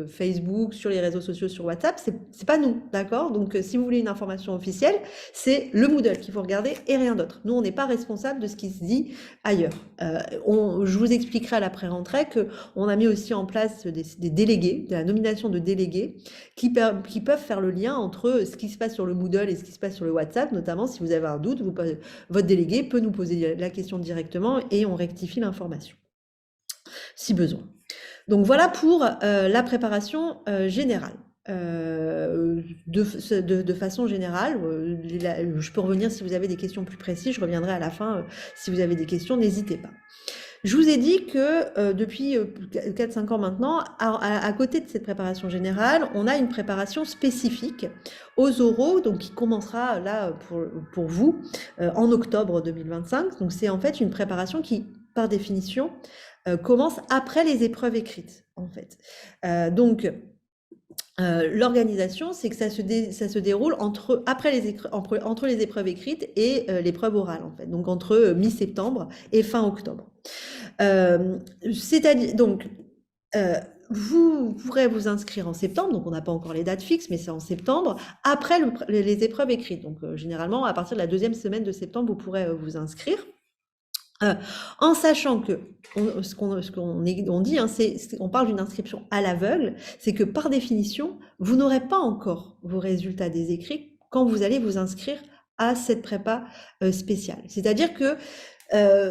Facebook, sur les réseaux sociaux, sur WhatsApp, c'est pas nous, d'accord? Donc si vous voulez une information officielle, c'est le Moodle qu'il faut regarder et rien d'autre. Nous, on n'est pas responsable de ce qui se dit ailleurs. Je vous expliquerai à l'après-rentrée qu'on a mis aussi en place des délégués, de la nomination de délégués qui peuvent faire le lien entre ce qui se passe sur le Moodle et ce qui se passe sur le WhatsApp, notamment si vous avez un doute, votre délégué peut nous poser la question directement et on rectifie l'information, si besoin. Donc voilà pour la préparation générale. De façon générale, je peux revenir si vous avez des questions plus précises, je reviendrai à la fin si vous avez des questions, n'hésitez pas. Je vous ai dit que depuis 4-5 ans maintenant, à côté de cette préparation générale, on a une préparation spécifique aux oraux, donc qui commencera là pour vous en octobre 2025. Donc c'est en fait une préparation qui, par définition, commence après les épreuves écrites, en fait. L'organisation, c'est que ça se déroule entre les épreuves écrites et l'épreuve orale, en fait. Donc entre mi-septembre et fin octobre. C'est-à-dire, donc, vous pourrez vous inscrire en septembre, donc on n'a pas encore les dates fixes, mais c'est en septembre, après les épreuves écrites. Donc généralement, à partir de la 2e semaine de septembre, vous pourrez vous inscrire. En sachant que ce qu'on dit, hein, on parle d'une inscription à l'aveugle, c'est que par définition, vous n'aurez pas encore vos résultats des écrits quand vous allez vous inscrire à cette prépa spéciale. C'est-à-dire que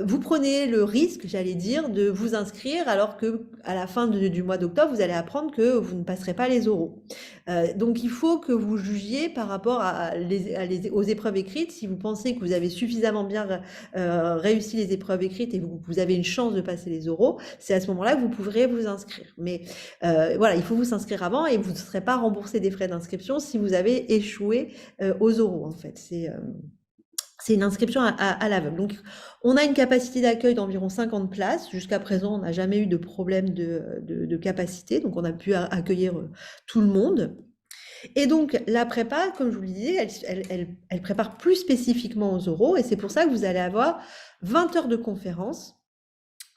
vous prenez le risque, j'allais dire, de vous inscrire alors que à la fin du mois d'octobre, vous allez apprendre que vous ne passerez pas les oraux. Donc il faut que vous jugiez par rapport aux épreuves écrites. Si vous pensez que vous avez suffisamment bien réussi les épreuves écrites et vous avez une chance de passer les oraux, c'est à ce moment-là que vous pourrez vous inscrire. Mais voilà, il faut vous inscrire avant et vous ne serez pas remboursé des frais d'inscription si vous avez échoué aux oraux, en fait. C'est une inscription à l'aveugle. Donc, on a une capacité d'accueil d'environ 50 places. Jusqu'à présent, on n'a jamais eu de problème de capacité. Donc, on a pu accueillir tout le monde. Et donc, la prépa, comme je vous le disais, elle prépare plus spécifiquement aux oraux. Et c'est pour ça que vous allez avoir 20 heures de conférences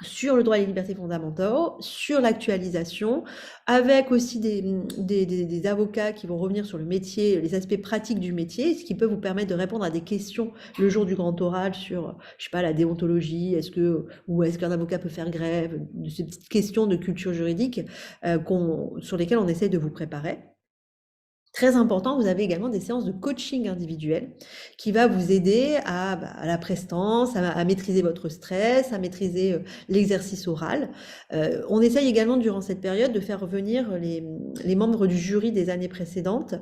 sur le droit et les libertés fondamentaux, sur l'actualisation, avec aussi des avocats qui vont revenir sur le métier, les aspects pratiques du métier, ce qui peut vous permettre de répondre à des questions le jour du grand oral sur, je sais pas, la déontologie, est-ce qu'un avocat peut faire grève, de ces petites questions de culture juridique sur lesquelles on essaie de vous préparer. Très important, vous avez également des séances de coaching individuel qui va vous aider à la prestance, à maîtriser votre stress, à maîtriser l'exercice oral. On essaye également durant cette période de faire revenir les membres du jury des années précédentes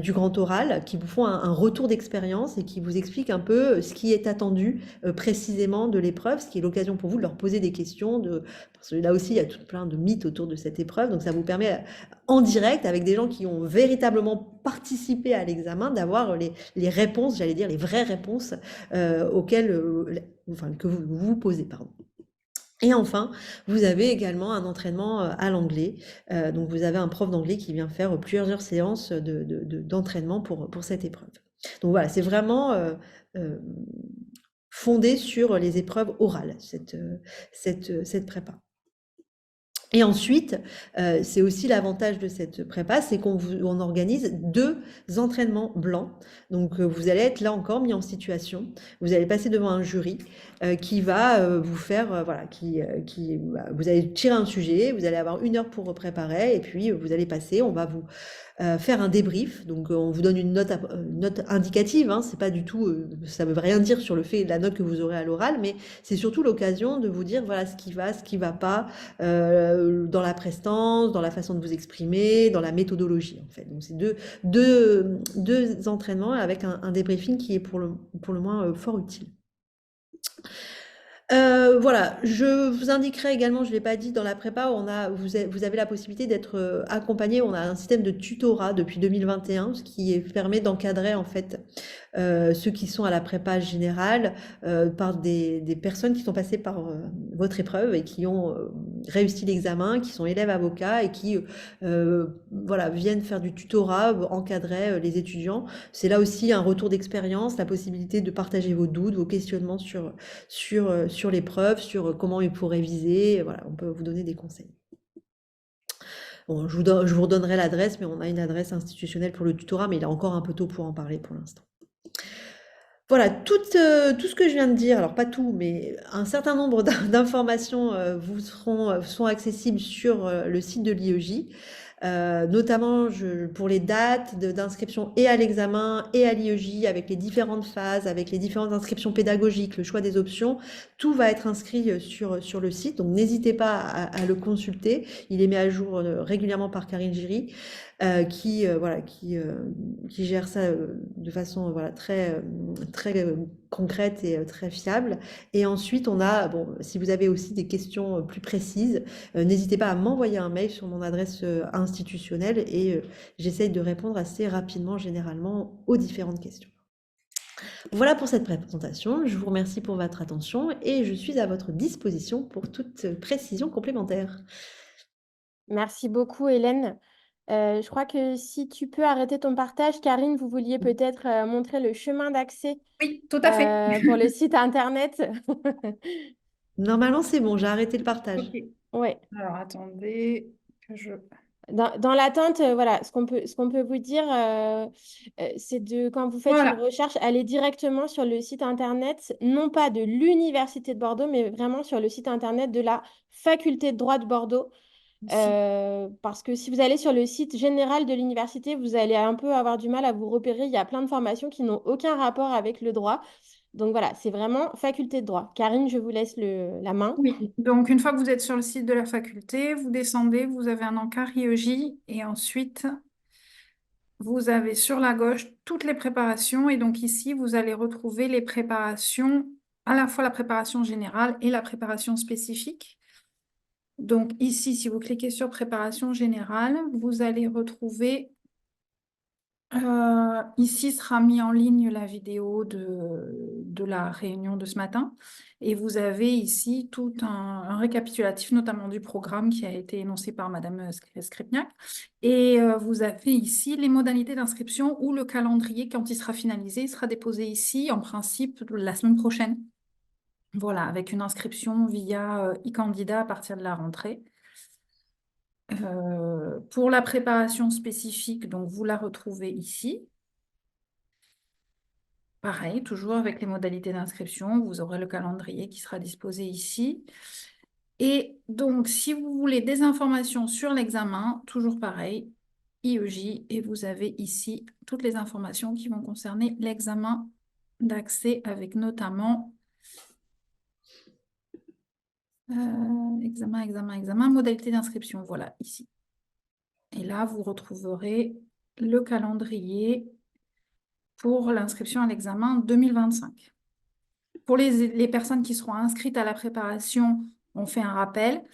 du grand oral qui vous font un retour d'expérience et qui vous expliquent un peu ce qui est attendu précisément de l'épreuve, ce qui est l'occasion pour vous de leur poser des questions. Parce que là aussi, il y a tout plein de mythes autour de cette épreuve, donc ça vous permet en direct avec des gens qui ont véritablement participé à l'examen, d'avoir les réponses, j'allais dire les vraies réponses auxquelles, enfin, que vous vous posez, pardon. Et enfin, vous avez également un entraînement à l'anglais. Donc vous avez un prof d'anglais qui vient faire plusieurs séances d'entraînement pour cette épreuve. Donc voilà, c'est vraiment fondé sur les épreuves orales, cette prépa. Et ensuite, c'est aussi l'avantage de cette prépa, c'est on organise 2 entraînements blancs. Donc, vous allez être là encore mis en situation. Vous allez passer devant un jury qui va vous faire, voilà, vous allez tirer un sujet, vous allez avoir 1 heure pour préparer, et puis vous allez passer, on va vous faire un débrief. Donc, on vous donne une note indicative, hein, c'est pas du tout, ça veut rien dire sur la note que vous aurez à l'oral, mais c'est surtout l'occasion de vous dire voilà ce qui va pas dans la prestance, dans la façon de vous exprimer, dans la méthodologie en fait. Donc c'est deux entraînements avec un débriefing qui est pour le moins fort utile. Voilà, je vous indiquerai également, je ne l'ai pas dit, dans la prépa, vous avez la possibilité d'être accompagné. On a un système de tutorat depuis 2021, ce qui permet d'encadrer en fait ceux qui sont à la prépa générale par des personnes qui sont passées par votre épreuve et qui ont réussi l'examen, qui sont élèves avocats et qui voilà, viennent faire du tutorat, encadrer les étudiants. C'est là aussi un retour d'expérience, la possibilité de partager vos doutes, vos questionnements sur l'épreuve, sur comment il faut réviser. Voilà, on peut vous donner des conseils. Bon, je vous redonnerai l'adresse, mais on a une adresse institutionnelle pour le tutorat, mais il est encore un peu tôt pour en parler pour l'instant. Voilà, tout ce que je viens de dire, alors pas tout, mais un certain nombre d'informations sont accessibles sur le site de l'IEJ. Notamment pour les dates d'inscription et à l'examen et à l'IEJ, avec les différentes phases, avec les différentes inscriptions pédagogiques, le choix des options, tout va être inscrit sur le site, donc n'hésitez pas à le consulter. Il est mis à jour régulièrement par Karine Giry, voilà, qui gère ça de façon voilà, très concrète et très fiable. Et ensuite, bon, si vous avez aussi des questions plus précises, n'hésitez pas à m'envoyer un mail sur mon adresse institutionnelle et j'essaye de répondre assez rapidement, généralement, aux différentes questions. Voilà pour cette présentation. Je vous remercie pour votre attention et je suis à votre disposition pour toute précision complémentaire. Merci beaucoup, Hélène. Je crois que si tu peux arrêter ton partage, Karine, vous vouliez peut-être montrer le chemin d'accès Oui, tout à fait. pour le site internet. Normalement, c'est bon, j'ai arrêté le partage. Ok. Ouais. Alors, attendez que je... Dans l'attente, voilà, ce qu'on peut vous dire, c'est quand vous faites une Voilà. recherche, allez directement sur le site internet, non pas de l'Université de Bordeaux, mais vraiment sur le site internet de la Faculté de droit de Bordeaux. Ici. Parce que si vous allez sur le site général de l'université, vous allez un peu avoir du mal à vous repérer. Il y a plein de formations qui n'ont aucun rapport avec le droit. Donc voilà, c'est vraiment faculté de droit. Karine, je vous laisse la main. Oui, donc une fois que vous êtes sur le site de la faculté, vous descendez, vous avez un encart IEJ et ensuite vous avez sur la gauche toutes les préparations et donc ici vous allez retrouver les préparations, à la fois la préparation générale et la préparation spécifique. Donc ici, si vous cliquez sur préparation générale, vous allez retrouver ici sera mis en ligne la vidéo de la réunion de ce matin et vous avez ici tout un récapitulatif, notamment du programme qui a été énoncé par Madame Skripniak. Et vous avez ici les modalités d'inscription ou le calendrier quand il sera finalisé. Il sera déposé ici, en principe, la semaine prochaine. Voilà, avec une inscription via e-candidat à partir de la rentrée. Pour la préparation spécifique, donc vous la retrouvez ici. Pareil, toujours avec les modalités d'inscription, vous aurez le calendrier qui sera disposé ici. Et donc, si vous voulez des informations sur l'examen, toujours pareil, IEJ et vous avez ici toutes les informations qui vont concerner l'examen d'accès avec notamment examen, modalité d'inscription, voilà, ici. Et là, vous retrouverez le calendrier pour l'inscription à l'examen 2025. Pour les personnes qui seront inscrites à la préparation, on fait un rappel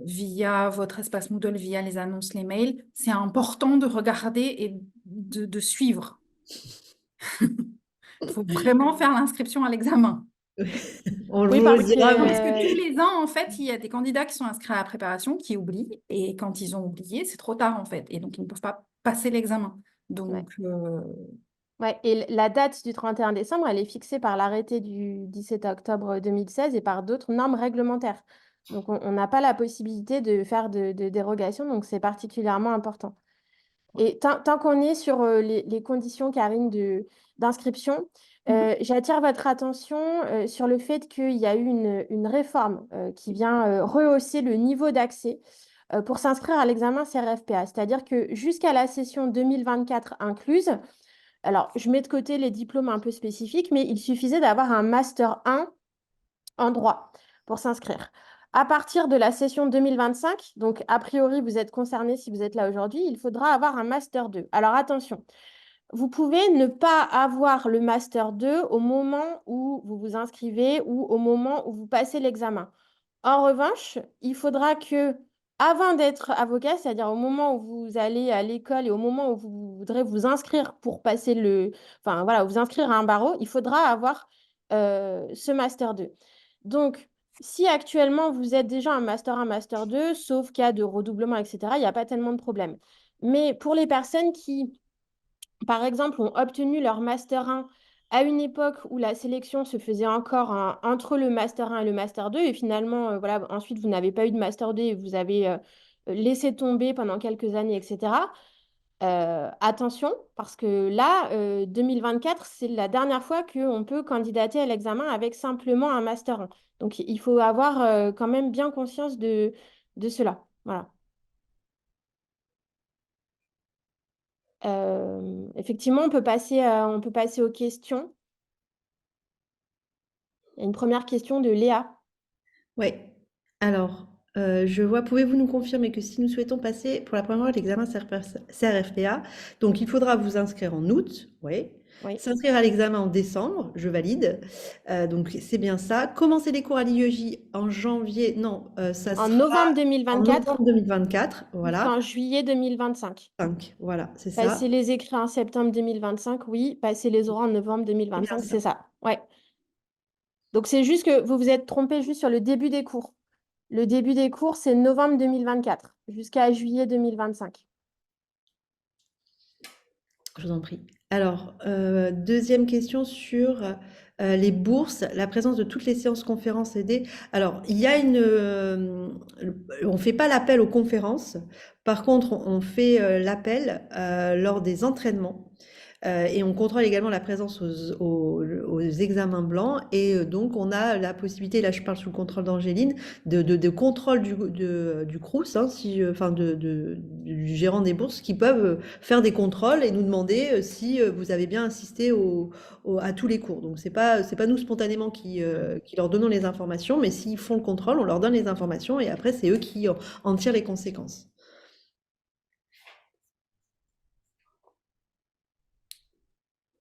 via votre espace Moodle, via les annonces, les mails. C'est important de regarder et de suivre. Il faut vraiment faire l'inscription à l'examen. On Oui, vous parce le dira, Parce que tous que les ans, en fait, il y a des candidats qui sont inscrits à la préparation qui oublient. Et quand ils ont oublié, c'est trop tard, en fait. Et donc, ils ne peuvent pas passer l'examen. ouais. Donc, Ouais, et la date du 31 décembre, elle est fixée par l'arrêté du 17 octobre 2016 et par d'autres normes réglementaires. Donc, on n'a pas la possibilité de faire de dérogation, donc c'est particulièrement important. Et tant qu'on est sur les conditions, Karine, d'inscription, j'attire votre attention sur le fait qu'il y a eu une réforme qui vient rehausser le niveau d'accès pour s'inscrire à l'examen CRFPA. C'est-à-dire que jusqu'à la session 2024 incluse, alors je mets de côté les diplômes un peu spécifiques, mais il suffisait d'avoir un Master 1 en droit pour s'inscrire. À partir de la session 2025, donc a priori vous êtes concerné si vous êtes là aujourd'hui, il faudra avoir un Master 2. Alors attention, vous pouvez ne pas avoir le Master 2 au moment où vous vous inscrivez ou au moment où vous passez l'examen. En revanche, il faudra que, avant d'être avocat, c'est-à-dire au moment où vous allez à l'école et au moment où vous voudrez vous inscrire pour passer enfin voilà, vous inscrire à un barreau, il faudra avoir ce Master 2. Donc, si actuellement vous êtes déjà un Master 1, Master 2, sauf cas de redoublement, etc., il n'y a pas tellement de problème. Mais pour les personnes qui par exemple, ont obtenu leur Master 1 à une époque où la sélection se faisait encore entre le Master 1 et le Master 2, et finalement, voilà, ensuite, vous n'avez pas eu de Master 2 et vous avez laissé tomber pendant quelques années, etc. Attention, parce que là, 2024, c'est la dernière fois qu'on peut candidater à l'examen avec simplement un Master 1. Donc, il faut avoir quand même bien conscience de cela. Voilà. Effectivement, on peut passer aux questions. Il y a une première question de Léa. Oui. Alors, je vois, pouvez-vous nous confirmer que si nous souhaitons passer pour la première fois l'examen CRFPA, donc il faudra vous inscrire en août, oui. Oui. S'inscrire à l'examen en décembre, je valide. Donc c'est bien ça. Commencer les cours à l'IEJ en janvier, non, ça En sera novembre en 2024 novembre 2024, voilà. jusqu'en juillet 2025. 5, voilà, c'est Passer ça. les écrits en septembre 2025, oui. Passer les oraux en novembre C'est bien 2025, ça. c'est ça. Ouais. Donc c'est juste que vous vous êtes trompé juste sur le début des cours. Le début des cours, c'est novembre 2024 jusqu'à juillet 2025. Je vous en prie. Alors, deuxième question sur les bourses, la présence de toutes les séances conférences aidées. Alors, il y a on ne fait pas l'appel aux conférences. Par contre, on fait l'appel lors des entraînements. Et on contrôle également la présence aux examens blancs. Et donc, on a la possibilité, là je parle sous le contrôle d'Angéline, de contrôle du Crous, hein, si, enfin du gérant des bourses, qui peuvent faire des contrôles et nous demander si vous avez bien assisté à tous les cours. Donc, c'est pas nous spontanément qui leur donnons les informations, mais s'ils font le contrôle, on leur donne les informations et après, c'est eux qui en tirent les conséquences.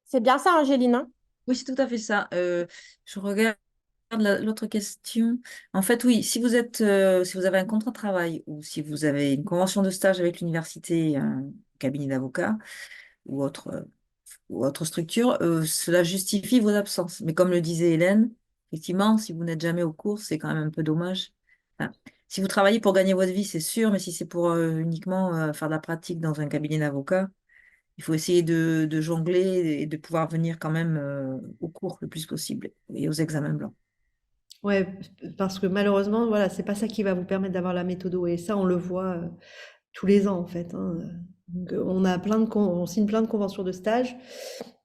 C'est bien ça, Angéline, hein? Oui, c'est tout à fait ça. Je regarde l'autre question. En fait, oui, si vous avez un contrat de travail ou si vous avez une convention de stage avec l'université, un cabinet d'avocat ou autre structure, cela justifie vos absences. Mais comme le disait Hélène, effectivement, si vous n'êtes jamais au cours, c'est quand même un peu dommage. Enfin, si vous travaillez pour gagner votre vie, c'est sûr, mais si c'est pour uniquement faire de la pratique dans un cabinet d'avocat, il faut essayer de jongler et de pouvoir venir quand même aux cours le plus possible et aux examens blancs. Ouais, parce que malheureusement, voilà, c'est pas ça qui va vous permettre d'avoir la méthodo et ça, on le voit tous les ans en fait, hein. Donc, on a on signe plein de conventions de stage,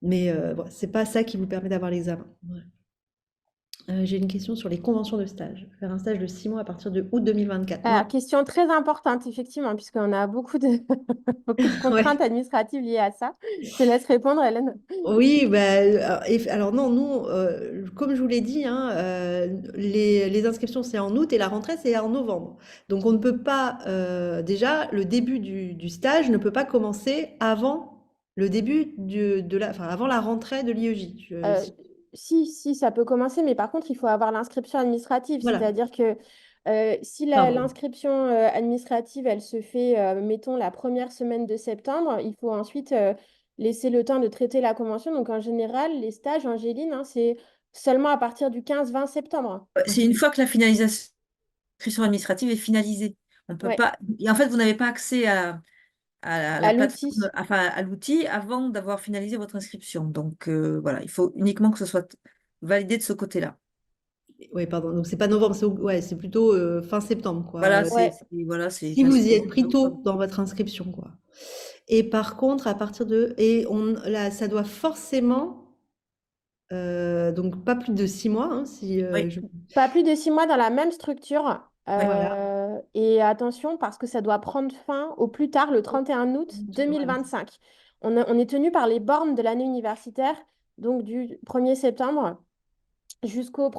mais voilà, c'est pas ça qui vous permet d'avoir l'examen. Ouais. J'ai une question sur les conventions de stage. Faire un stage de 6 mois à partir de août 2024. Non. Question très importante, effectivement, puisqu'on a beaucoup de, beaucoup de contraintes Ouais. administratives liées à ça. Je te laisse répondre, Hélène. Oui, bah, alors non, nous, comme je vous l'ai dit, hein, les inscriptions c'est en août et la rentrée c'est en novembre. Donc on ne peut pas, déjà, le début du stage ne peut pas commencer avant le début enfin, avant la rentrée de l'IEJ. Euh, si, ça peut commencer, mais par contre, il faut avoir l'inscription administrative. Voilà. C'est-à-dire que si Pardon. l'inscription administrative, elle se fait, mettons, la première semaine de septembre, il faut ensuite laisser le temps de traiter la convention. Donc, en général, les stages, Angéline, hein, c'est seulement à partir du 15-20 septembre. C'est une fois que la finalisation administrative est finalisée. On peut Ouais, pas. Et en fait, vous n'avez pas accès à la à plateforme, l'outil. enfin à l'outil avant d'avoir finalisé votre inscription. Donc voilà, il faut uniquement que ce soit validé de ce côté-là. Oui, pardon. Donc c'est pas novembre, ouais, c'est plutôt fin septembre, quoi. Voilà, Ouais. voilà, c'est Si enfin, vous c'est y êtes pris octobre. tôt dans votre inscription, quoi. Et par contre, à partir de, et on, là, ça doit forcément, donc pas plus de 6 mois, hein, si Oui, Pas plus de 6 mois dans la même structure. oui. voilà. Et attention, parce que ça doit prendre fin au plus tard le 31 août Voilà. 2025. On est tenu par les bornes de l'année universitaire, donc du 1er septembre jusqu'au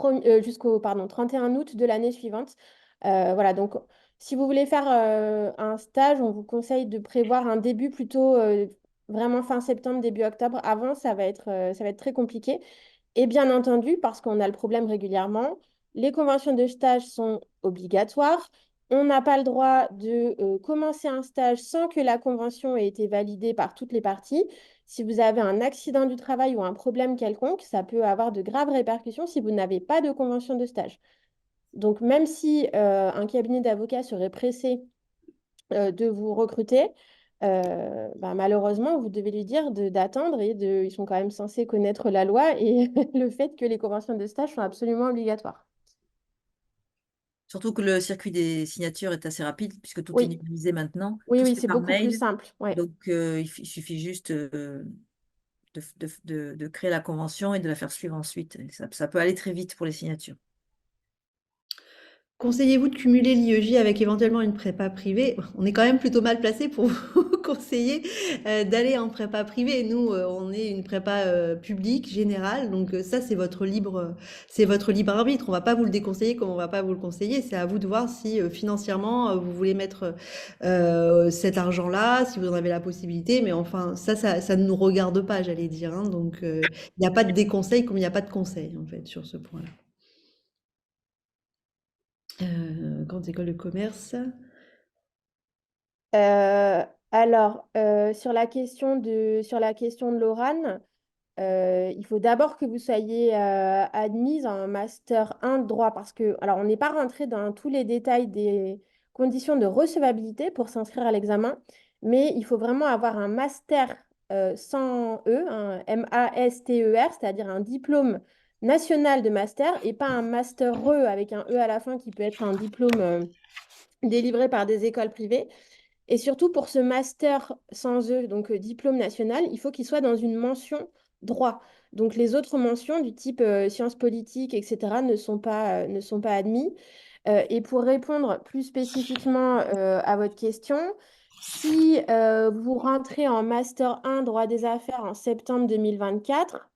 pardon, 31 août de l'année suivante. Voilà, donc si vous voulez faire un stage, on vous conseille de prévoir un début plutôt vraiment fin septembre, début octobre. Avant, ça va être très compliqué. Et bien entendu, parce qu'on a le problème régulièrement, les conventions de stage sont obligatoires. On n'a pas le droit de commencer un stage sans que la convention ait été validée par toutes les parties. Si vous avez un accident du travail ou un problème quelconque, ça peut avoir de graves répercussions si vous n'avez pas de convention de stage. Donc, même si un cabinet d'avocats serait pressé de vous recruter, bah, malheureusement, vous devez lui dire d'attendre ils sont quand même censés connaître la loi et le fait que les conventions de stage sont absolument obligatoires. Surtout que le circuit des signatures est assez rapide puisque tout est Oui, numérisé maintenant, oui, tout se oui, fait c'est par beaucoup plus mail. simple. Ouais. Donc il suffit juste de créer la convention et de la faire suivre ensuite. Et ça peut aller très vite pour les signatures. Conseillez-vous de cumuler l'IEJ avec éventuellement une prépa privée? On est quand même plutôt mal placé pour vous conseiller d'aller en prépa privée. Nous, on est une prépa publique, générale, donc ça, c'est votre libre arbitre. On va pas vous le déconseiller comme on va pas vous le conseiller. C'est à vous de voir si financièrement, vous voulez mettre cet argent-là, si vous en avez la possibilité. Mais enfin, ça ne nous regarde pas, j'allais dire, hein. Donc, il n'y a pas de déconseil comme il n'y a pas de conseil, en fait, sur ce point-là. Grandes écoles de commerce. Alors, sur la question de Laurane, il faut d'abord que vous soyez admise en master 1 de droit parce que, alors on n'est pas rentré dans tous les détails des conditions de recevabilité pour s'inscrire à l'examen, mais il faut vraiment avoir un master sans E, un MASTER, c'est-à-dire un diplôme national de master et pas un master E avec un E à la fin qui peut être un diplôme délivré par des écoles privées. Et surtout pour ce master sans E, donc diplôme national, il faut qu'il soit dans une mention droit. Donc les autres mentions du type sciences politiques, etc., ne sont pas admis. Et pour répondre plus spécifiquement à votre question, si vous rentrez en master 1 droit des affaires en septembre 2024,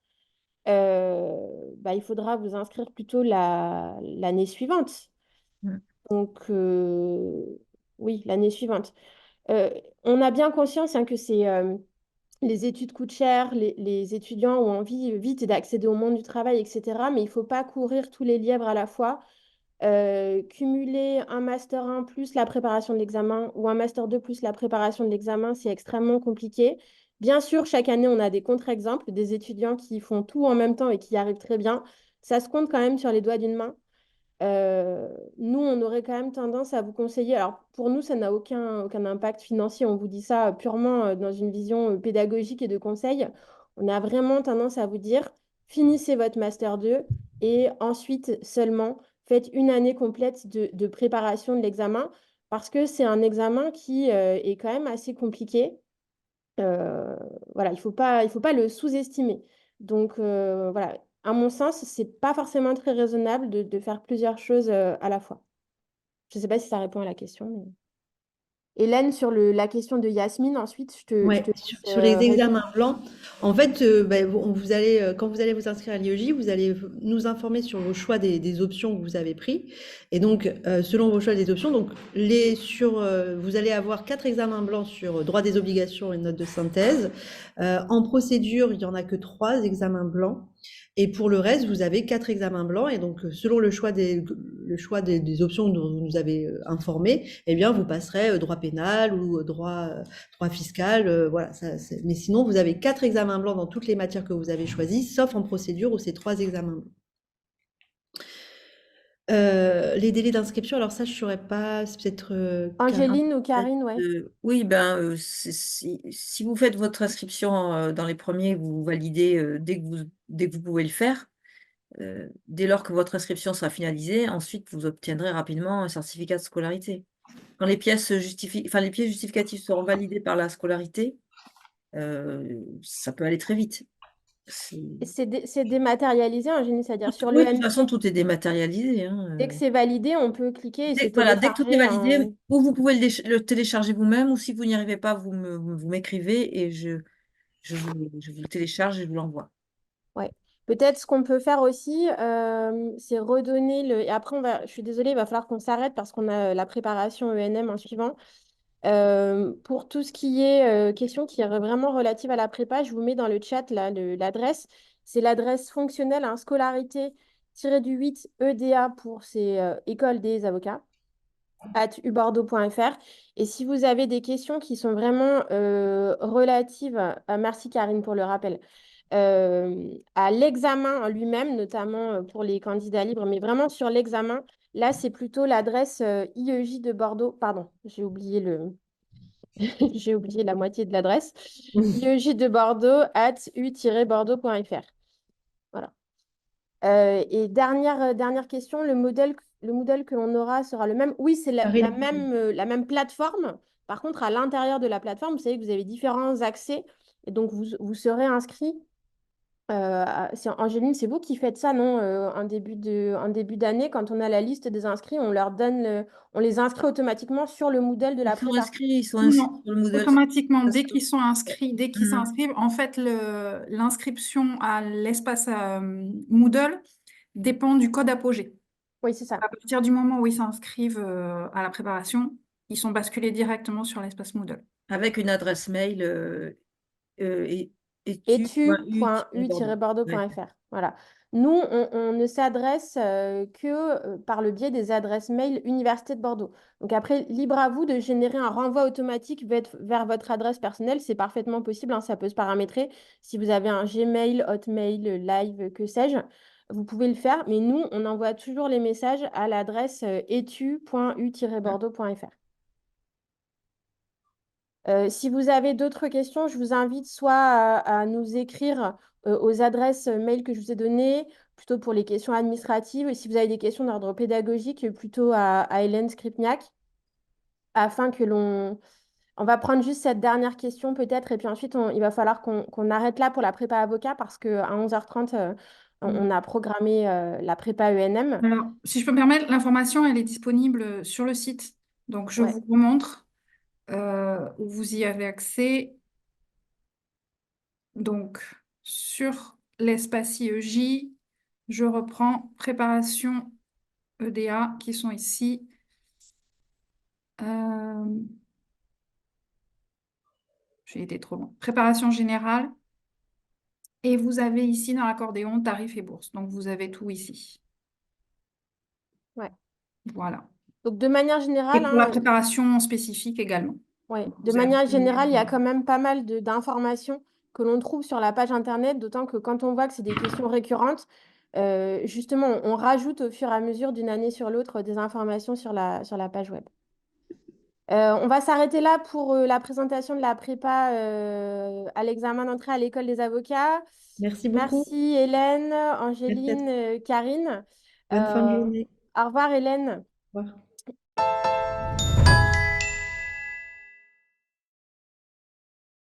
bah, il faudra vous inscrire plutôt l'année suivante. Mm. Donc, oui, l'année suivante. Euh, on a bien conscience hein, que les études coûtent cher, les étudiants ont envie vite d'accéder au monde du travail, etc. Mais il ne faut pas courir tous les lièvres à la fois. Cumuler un master 1 plus la préparation de l'examen ou un master 2 plus la préparation de l'examen, c'est extrêmement compliqué. Bien sûr, chaque année, on a des contre-exemples, des étudiants qui font tout en même temps et qui y arrivent très bien. Ça se compte quand même sur les doigts d'une main. Nous, on aurait quand même tendance à vous conseiller. Alors, pour nous, ça n'a aucun impact financier. On vous dit ça purement dans une vision pédagogique et de conseil. On a vraiment tendance à vous dire, finissez votre Master 2 et ensuite seulement faites une année complète de préparation de l'examen parce que c'est un examen qui est quand même assez compliqué. Euh, voilà, il faut pas le sous-estimer. Donc, voilà, à mon sens, c'est pas forcément très raisonnable de faire plusieurs choses à la fois. Je sais pas si ça répond à la question. Hélène, sur la question de Yasmine, ensuite, je Ouais, te sur, laisse sur les répondre. examens blancs, en fait, vous allez, quand vous allez vous inscrire à l'IEJ, vous allez nous informer sur vos choix des options que vous avez pris. Et donc, selon vos choix des options, donc vous allez avoir 4 examens blancs sur droit des obligations et notes de synthèse. En procédure, il y en a que 3 examens blancs. Et pour le reste, vous avez 4 examens blancs. Et donc, selon le choix des options dont vous nous avez informé, eh bien, vous passerez droit pénal ou droit fiscal, voilà. Mais sinon, vous avez 4 examens blancs dans toutes les matières que vous avez choisies, sauf en procédure où c'est 3 examens blancs. Les délais d'inscription, alors ça, je ne saurais pas, c'est peut-être Karine. Angéline ou Karine, ouais. Oui, ben, si vous faites votre inscription dans les premiers, vous validez dès que vous pouvez le faire. Dès lors que votre inscription sera finalisée, ensuite vous obtiendrez rapidement un certificat de scolarité. Quand les pièces les pièces justificatives seront validées par la scolarité, ça peut aller très vite. Et c'est dématérialisé, Angéline, c'est-à-dire sur Oui, de toute l'EM, façon, tout est dématérialisé, hein. dès que c'est validé, on peut cliquer et se Voilà, dès que tout est télécharger validé, ou vous pouvez le télécharger vous-même, ou si vous n'y arrivez pas, vous m'écrivez et je vous le télécharge et je vous l'envoie. Ouais. Peut-être ce qu'on peut faire aussi, c'est redonner le. Et après, je suis désolée, il va falloir qu'on s'arrête parce qu'on a la préparation ENM en suivant. Pour tout ce qui est question qui est vraiment relative à la prépa, je vous mets dans le chat là, l'adresse. C'est l'adresse fonctionnelle, hein, scolarité-8 EDA pour ces écoles des avocats @ubordeaux.fr. Et si vous avez des questions qui sont vraiment relatives, merci Karine pour le rappel, à l'examen en lui-même, notamment pour les candidats libres, mais vraiment sur l'examen, là, c'est plutôt l'adresse IEJ de Bordeaux. Pardon, j'ai oublié j'ai oublié la moitié de l'adresse. IEJ de Bordeaux @u-bordeaux.fr. Voilà. Et dernière question, le modèle que l'on aura sera le même. Oui, c'est la même plateforme. Par contre, à l'intérieur de la plateforme, vous savez que vous avez différents accès. Et donc, vous serez inscrit. Angéline, c'est vous qui faites ça, non? En début d'année, quand on a la liste des inscrits, on leur donne on les inscrit automatiquement sur le modèle de la prépa. Ils sont inscrits Non, sur le Moodle. automatiquement, dès qu'ils sont inscrits, dès qu'ils Mhm. s'inscrivent, en fait, l'inscription à l'espace Moodle dépend du code Apogée. Oui, c'est ça. À partir du moment où ils s'inscrivent à la préparation, ils sont basculés directement sur l'espace Moodle. Avec une adresse mail etu.u-bordeaux.fr. Ouais. Voilà. Nous, on ne s'adresse que par le biais des adresses mail Université de Bordeaux. Donc après, libre à vous de générer un renvoi automatique vers votre adresse personnelle. C'est parfaitement possible, hein, ça peut se paramétrer. Si vous avez un Gmail, Hotmail, Live, que sais-je, vous pouvez le faire. Mais nous, on envoie toujours les messages à l'adresse etu.u-bordeaux.fr. Si vous avez d'autres questions, je vous invite soit à nous écrire aux adresses mail que je vous ai données, plutôt pour les questions administratives, et si vous avez des questions d'ordre pédagogique, plutôt à Hélène Skripniak, afin que l'on... On va prendre juste cette dernière question peut-être, et puis ensuite, il va falloir qu'on arrête là pour la prépa avocat, parce qu'à 11h30, on a programmé la prépa ENM. Alors, si je peux me permettre, l'information, elle est disponible sur le site. Donc, je Ouais. vous remontre où vous y avez accès. Donc, sur l'espace IEJ, je reprends préparation EDA qui sont ici. Euh, J'ai été trop loin. Préparation générale. Et vous avez ici dans l'accordéon tarifs et bourses. Donc, vous avez tout ici. Ouais. Voilà. Donc, de manière Et générale, pour la hein, préparation spécifique également. ouais. Donc, De vous avez... manière générale, il y a quand même pas mal d'informations que l'on trouve sur la page Internet, d'autant que quand on voit que c'est des questions récurrentes, justement, on rajoute au fur et à mesure d'une année sur l'autre des informations sur la page web. On va s'arrêter là pour la présentation de la prépa à l'examen d'entrée à l'école des avocats. Merci beaucoup. Merci Hélène, Merci à Angéline, toi. Karine. Bonne fin de Euh, journée. Au revoir Hélène. Au revoir.